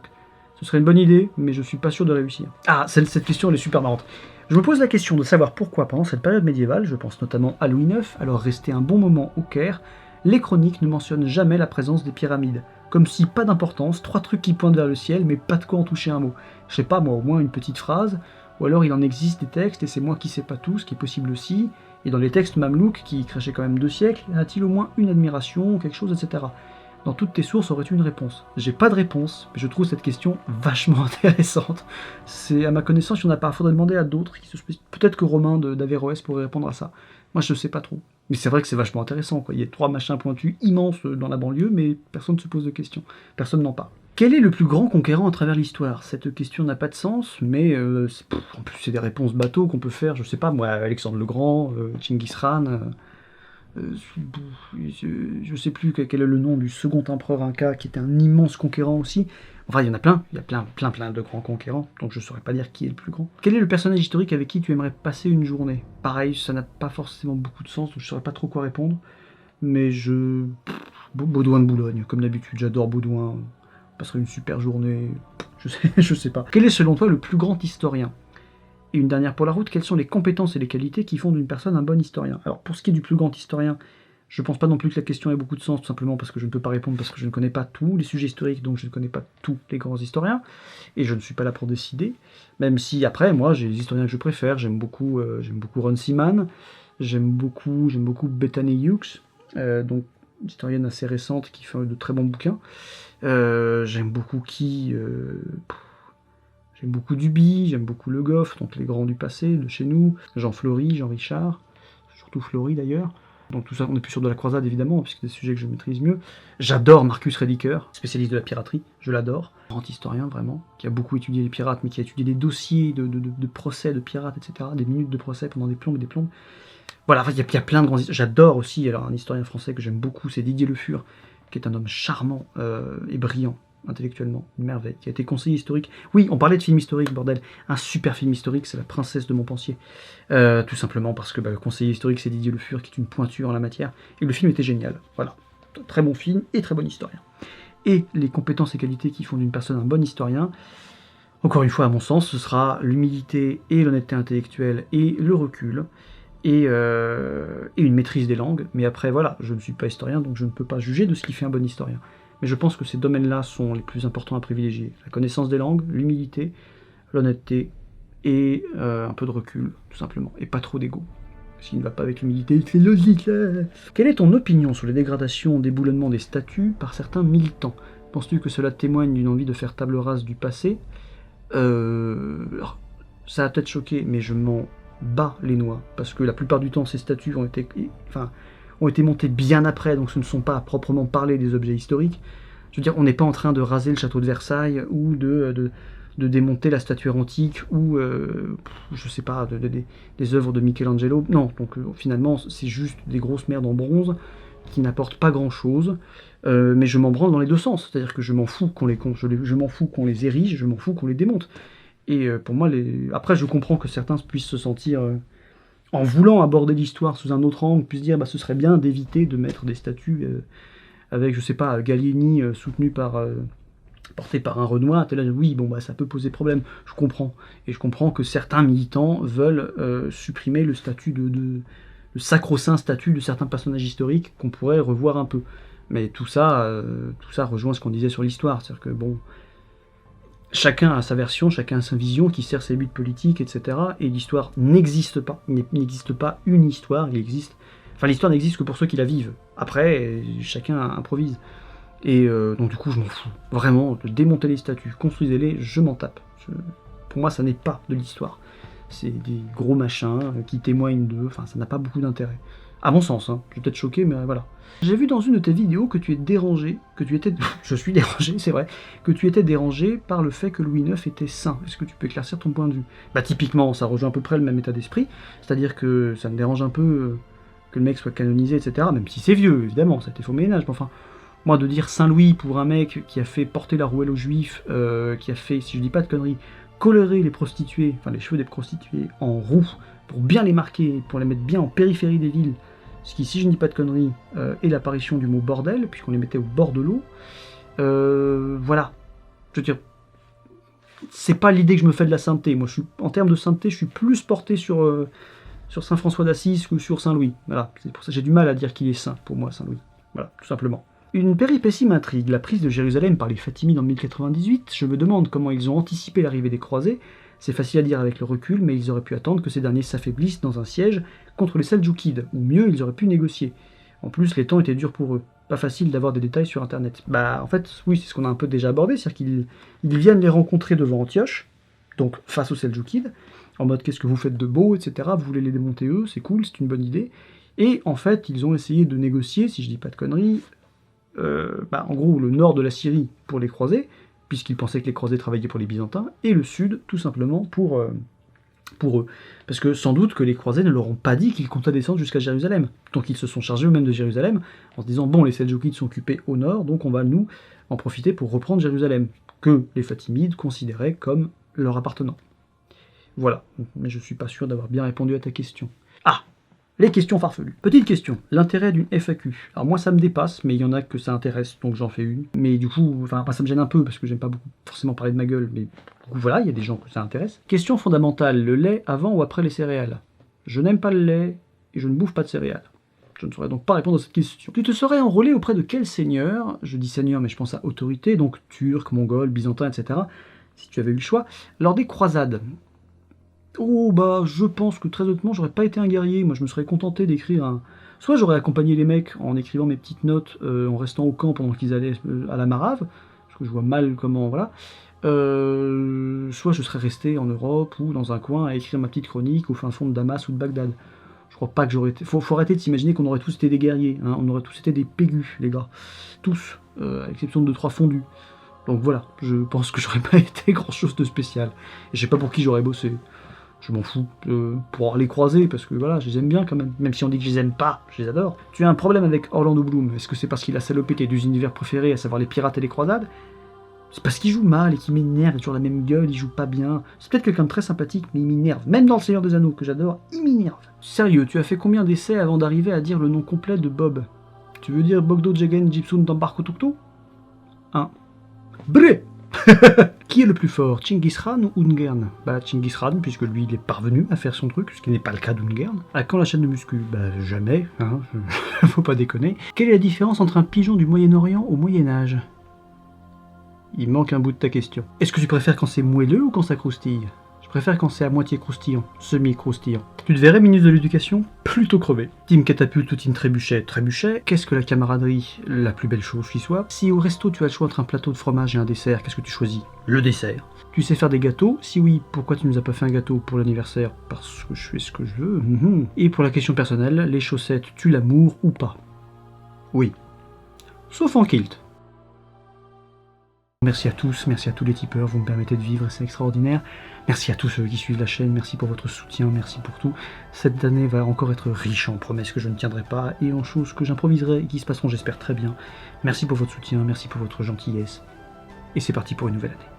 ce serait une bonne idée, mais je suis pas sûr de réussir. Ah, cette question, elle est super marrante. Je me pose la question de savoir pourquoi, pendant cette période médiévale, je pense notamment à Louis IX, alors resté un bon moment au Caire, les chroniques ne mentionnent jamais la présence des pyramides. Comme si, pas d'importance, 3 trucs qui pointent vers le ciel, mais pas de quoi en toucher un mot. Je sais pas, moi, au moins une petite phrase, ou alors il en existe des textes, et c'est moi qui sais pas tout, ce qui est possible aussi, et dans les textes mamelouks, qui crachait quand même 2 siècles, y a-t-il au moins une admiration, quelque chose, etc. Dans toutes tes sources, aurais-tu une réponse? J'ai pas de réponse, mais je trouve cette question vachement intéressante. C'est à ma connaissance, il y en a pas, faudrait demander à d'autres. Peut-être que Romain d'Averroès pourrait répondre à ça. Moi, je sais pas trop. Mais c'est vrai que c'est vachement intéressant, quoi. Il y a 3 machins pointus immenses dans la banlieue, mais personne ne se pose de questions. Personne n'en parle. Quel est le plus grand conquérant à travers l'histoire? Cette question n'a pas de sens, mais en plus c'est des réponses bateaux qu'on peut faire, je sais pas moi, Alexandre le Grand, Genghis Khan, Je sais plus quel est le nom du second empereur Inca, qui était un immense conquérant aussi. Enfin, il y en a plein, il y a plein de grands conquérants, donc je saurais pas dire qui est le plus grand. Quel est le personnage historique avec qui tu aimerais passer une journée? Pareil, ça n'a pas forcément beaucoup de sens, donc je saurais pas trop quoi répondre, mais Baudouin de Boulogne, comme d'habitude, j'adore Baudouin, on passerait une super journée, je sais pas. Quel est selon toi le plus grand historien? Et une dernière pour la route, quelles sont les compétences et les qualités qui font d'une personne un bon historien? Alors pour ce qui est du plus grand historien, je pense pas non plus que la question ait beaucoup de sens, tout simplement parce que je ne peux pas répondre, parce que je ne connais pas tous les sujets historiques, donc je ne connais pas tous les grands historiens, et je ne suis pas là pour décider, même si après, moi, j'ai les historiens que je préfère, j'aime beaucoup Ron Seaman, j'aime beaucoup Bethany Hughes, donc une historienne assez récente qui fait de très bons bouquins. J'aime beaucoup J'aime beaucoup Duby, j'aime beaucoup Le Goff, donc les grands du passé, de chez nous, Jean Fleury, Jean Richard, surtout Fleury d'ailleurs. Donc tout ça, on n'est plus sur de la croisade évidemment, puisque c'est des sujets que je maîtrise mieux. J'adore Marcus Rediker, spécialiste de la piraterie, je l'adore. Grand historien vraiment, qui a beaucoup étudié les pirates, mais qui a étudié des dossiers de procès de pirates, etc., des minutes de procès pendant des plombes et des plombes. Voilà, enfin, il y a plein de grands historiens. J'adore aussi, alors un historien français que j'aime beaucoup, c'est Didier Le Fur, qui est un homme charmant et brillant, intellectuellement, une merveille, qui a été conseiller historique. Oui, on parlait de film historique, bordel. Un super film historique, c'est La Princesse de Montpensier. Tout simplement parce que le conseiller historique, c'est Didier Le Fur, qui est une pointure en la matière. Et le film était génial. Voilà. Très bon film et très bon historien. Et les compétences et qualités qui font d'une personne un bon historien, encore une fois, à mon sens, ce sera l'humilité et l'honnêteté intellectuelle et le recul. Et une maîtrise des langues. Mais après, voilà, je ne suis pas historien, donc je ne peux pas juger de ce qui fait un bon historien. Mais je pense que ces domaines-là sont les plus importants à privilégier. La connaissance des langues, l'humilité, l'honnêteté et un peu de recul, tout simplement. Et pas trop d'ego. Ce qui ne va pas avec l'humilité, c'est logique. Quelle est ton opinion sur les dégradations, déboulonnements des statues par certains militants? Penses-tu que cela témoigne d'une envie de faire table rase du passé? Alors, ça a peut-être choqué, mais je m'en bats les noix. Parce que la plupart du temps, ces statues ont été montées bien après, donc ce ne sont pas à proprement parler des objets historiques. Je veux dire, on n'est pas en train de raser le château de Versailles ou de démonter la statuaire antique ou, je sais pas, des œuvres de Michelangelo. Non, donc finalement, c'est juste des grosses merdes en bronze qui n'apportent pas grand-chose. Mais je m'en branle dans les deux sens. C'est-à-dire que je m'en fous je m'en fous qu'on les érige, je m'en fous qu'on les démonte. Et pour moi, après, je comprends que certains puissent se sentir, en voulant aborder l'histoire sous un autre angle, puissent dire ce serait bien d'éviter de mettre des statues avec, je sais pas, Gallieni porté par un Renoir. Là, oui, bon, ça peut poser problème, je comprends. Et je comprends que certains militants veulent supprimer le sacro-saint statut de certains personnages historiques qu'on pourrait revoir un peu. Mais tout ça rejoint ce qu'on disait sur l'histoire. C'est-à-dire que, bon, chacun a sa version, chacun a sa vision qui sert ses buts politiques, etc. Et l'histoire n'existe pas. Il n'existe pas une histoire, l'histoire n'existe que pour ceux qui la vivent. Après, chacun improvise. Et donc du coup, je m'en fous. Vraiment, de démonter les statues, construisez-les, je m'en tape. Pour moi, ça n'est pas de l'histoire. C'est des gros machins qui témoignent d'eux, enfin, ça n'a pas beaucoup d'intérêt. À mon sens, hein. Je vais peut-être choqué, mais voilà. J'ai vu dans une de tes vidéos que tu es dérangé, je suis dérangé, c'est vrai, que tu étais dérangé par le fait que Louis IX était saint. Est-ce que tu peux éclaircir ton point de vue? Typiquement, ça rejoint à peu près le même état d'esprit, c'est-à-dire que ça me dérange un peu que le mec soit canonisé, etc., même si c'est vieux, évidemment, ça a été faux ménage, mais enfin, moi, de dire Saint-Louis pour un mec qui a fait porter la rouelle aux juifs, qui a fait, si je dis pas de conneries, colorer les prostituées, enfin les cheveux des prostituées en roux, pour bien les marquer, pour les mettre bien en périphérie des villes, ce qui, si je ne dis pas de conneries, est l'apparition du mot bordel, puisqu'on les mettait au bord de l'eau. Voilà. Je veux dire, c'est pas l'idée que je me fais de la sainteté. Moi, en termes de sainteté, je suis plus porté sur Saint François d'Assise que sur Saint Louis. Voilà. C'est pour ça que j'ai du mal à dire qu'il est saint, pour moi, Saint Louis. Voilà, tout simplement. Une péripétie m'intrigue, la prise de Jérusalem par les Fatimides en 1098. Je me demande comment ils ont anticipé l'arrivée des croisés. C'est facile à dire avec le recul, mais ils auraient pu attendre que ces derniers s'affaiblissent dans un siège contre les Seldjoukides, ou mieux, ils auraient pu négocier. En plus, les temps étaient durs pour eux. Pas facile d'avoir des détails sur Internet. En fait, oui, c'est ce qu'on a un peu déjà abordé, c'est-à-dire qu'ils viennent les rencontrer devant Antioche, donc face aux Seldjoukides, en mode qu'est-ce que vous faites de beau, etc. Vous voulez les démonter eux, c'est cool, c'est une bonne idée. Et en fait, ils ont essayé de négocier, si je dis pas de conneries, en gros, le nord de la Syrie pour les croisés, puisqu'ils pensaient que les croisés travaillaient pour les Byzantins, et le sud, tout simplement, pour pour eux. Parce que sans doute que les croisés ne leur ont pas dit qu'ils comptaient descendre jusqu'à Jérusalem. Donc ils se sont chargés eux-mêmes de Jérusalem, en se disant, bon, les Seldjoukides sont occupés au nord, donc on va nous en profiter pour reprendre Jérusalem, que les Fatimides considéraient comme leur appartenant. Voilà, mais je suis pas sûr d'avoir bien répondu à ta question. Ah, les questions farfelues. Petite question, l'intérêt d'une FAQ. Alors moi ça me dépasse, mais il y en a que ça intéresse, donc j'en fais une. Mais du coup, enfin ça me gêne un peu, parce que j'aime pas beaucoup forcément parler de ma gueule, mais du coup, voilà, il y a des gens que ça intéresse. Question fondamentale, le lait avant ou après les céréales? Je n'aime pas le lait, et je ne bouffe pas de céréales. Je ne saurais donc pas répondre à cette question. Tu te serais enrôlé auprès de quel seigneur? Je dis seigneur, mais je pense à autorité, donc turc, mongol, byzantin, etc. Si tu avais eu le choix, lors des croisades. Oh bah je pense que très honnêtement j'aurais pas été un guerrier, moi je me serais contenté d'écrire un... Soit j'aurais accompagné les mecs en écrivant mes petites notes, en restant au camp pendant qu'ils allaient à la marave, parce que je vois mal comment, voilà. Soit je serais resté en Europe ou dans un coin à écrire ma petite chronique au fin fond de Damas ou de Bagdad. Je crois pas que j'aurais été... Faut arrêter de s'imaginer qu'on aurait tous été des guerriers, hein. On aurait tous été des pégus, les gars. Tous, à l'exception de 2-3 fondus. Donc voilà, je pense que j'aurais pas été grand chose de spécial. Et je sais pas pour qui j'aurais bossé. Je m'en fous pour les croiser, parce que voilà, je les aime bien quand même. Même si on dit que je les aime pas, je les adore. Tu as un problème avec Orlando Bloom. Est-ce que c'est parce qu'il a salopé tes 2 univers préférés, à savoir les pirates et les croisades? C'est parce qu'il joue mal et qu'il m'énerve, il a toujours la même gueule, il joue pas bien. C'est peut-être quelqu'un de très sympathique, mais il m'énerve. Même dans Le Seigneur des Anneaux, que j'adore, il m'énerve. Sérieux, tu as fait combien d'essais avant d'arriver à dire le nom complet de Bob? Tu veux dire Bogdo Jegen Gypsum Tambarkotuktu? 1. Bré. Qui est le plus fort, Chinggis Khan ou Ungern? Bah Chinggis Khan, puisque lui il est parvenu à faire son truc, ce qui n'est pas le cas d'Ungern. À quand la chaîne de muscu? Bah jamais, hein, faut pas déconner. Quelle est la différence entre un pigeon du Moyen-Orient au Moyen-Âge? Il manque un bout de ta question. Est-ce que tu préfères quand c'est moelleux ou quand ça croustille? Je préfère quand c'est à moitié croustillant, semi-croustillant. Tu te verrais ministre de l'éducation? Plutôt crevé. Team catapulte ou team trébuchet? Trébuchet. Qu'est-ce que la camaraderie? La plus belle chose qui soit. Si au resto tu as le choix entre un plateau de fromage et un dessert, qu'est-ce que tu choisis? Le dessert. Tu sais faire des gâteaux? Si oui, pourquoi tu nous as pas fait un gâteau pour l'anniversaire? Parce que je fais ce que je veux. Et pour la question personnelle, les chaussettes tuent l'amour ou pas? Oui. Sauf en kilt. Merci à tous les tipeurs, vous me permettez de vivre, c'est extraordinaire. Merci à tous ceux qui suivent la chaîne, merci pour votre soutien, merci pour tout. Cette année va encore être riche en promesses que je ne tiendrai pas et en choses que j'improviserai et qui se passeront j'espère très bien. Merci pour votre soutien, merci pour votre gentillesse. Et c'est parti pour une nouvelle année.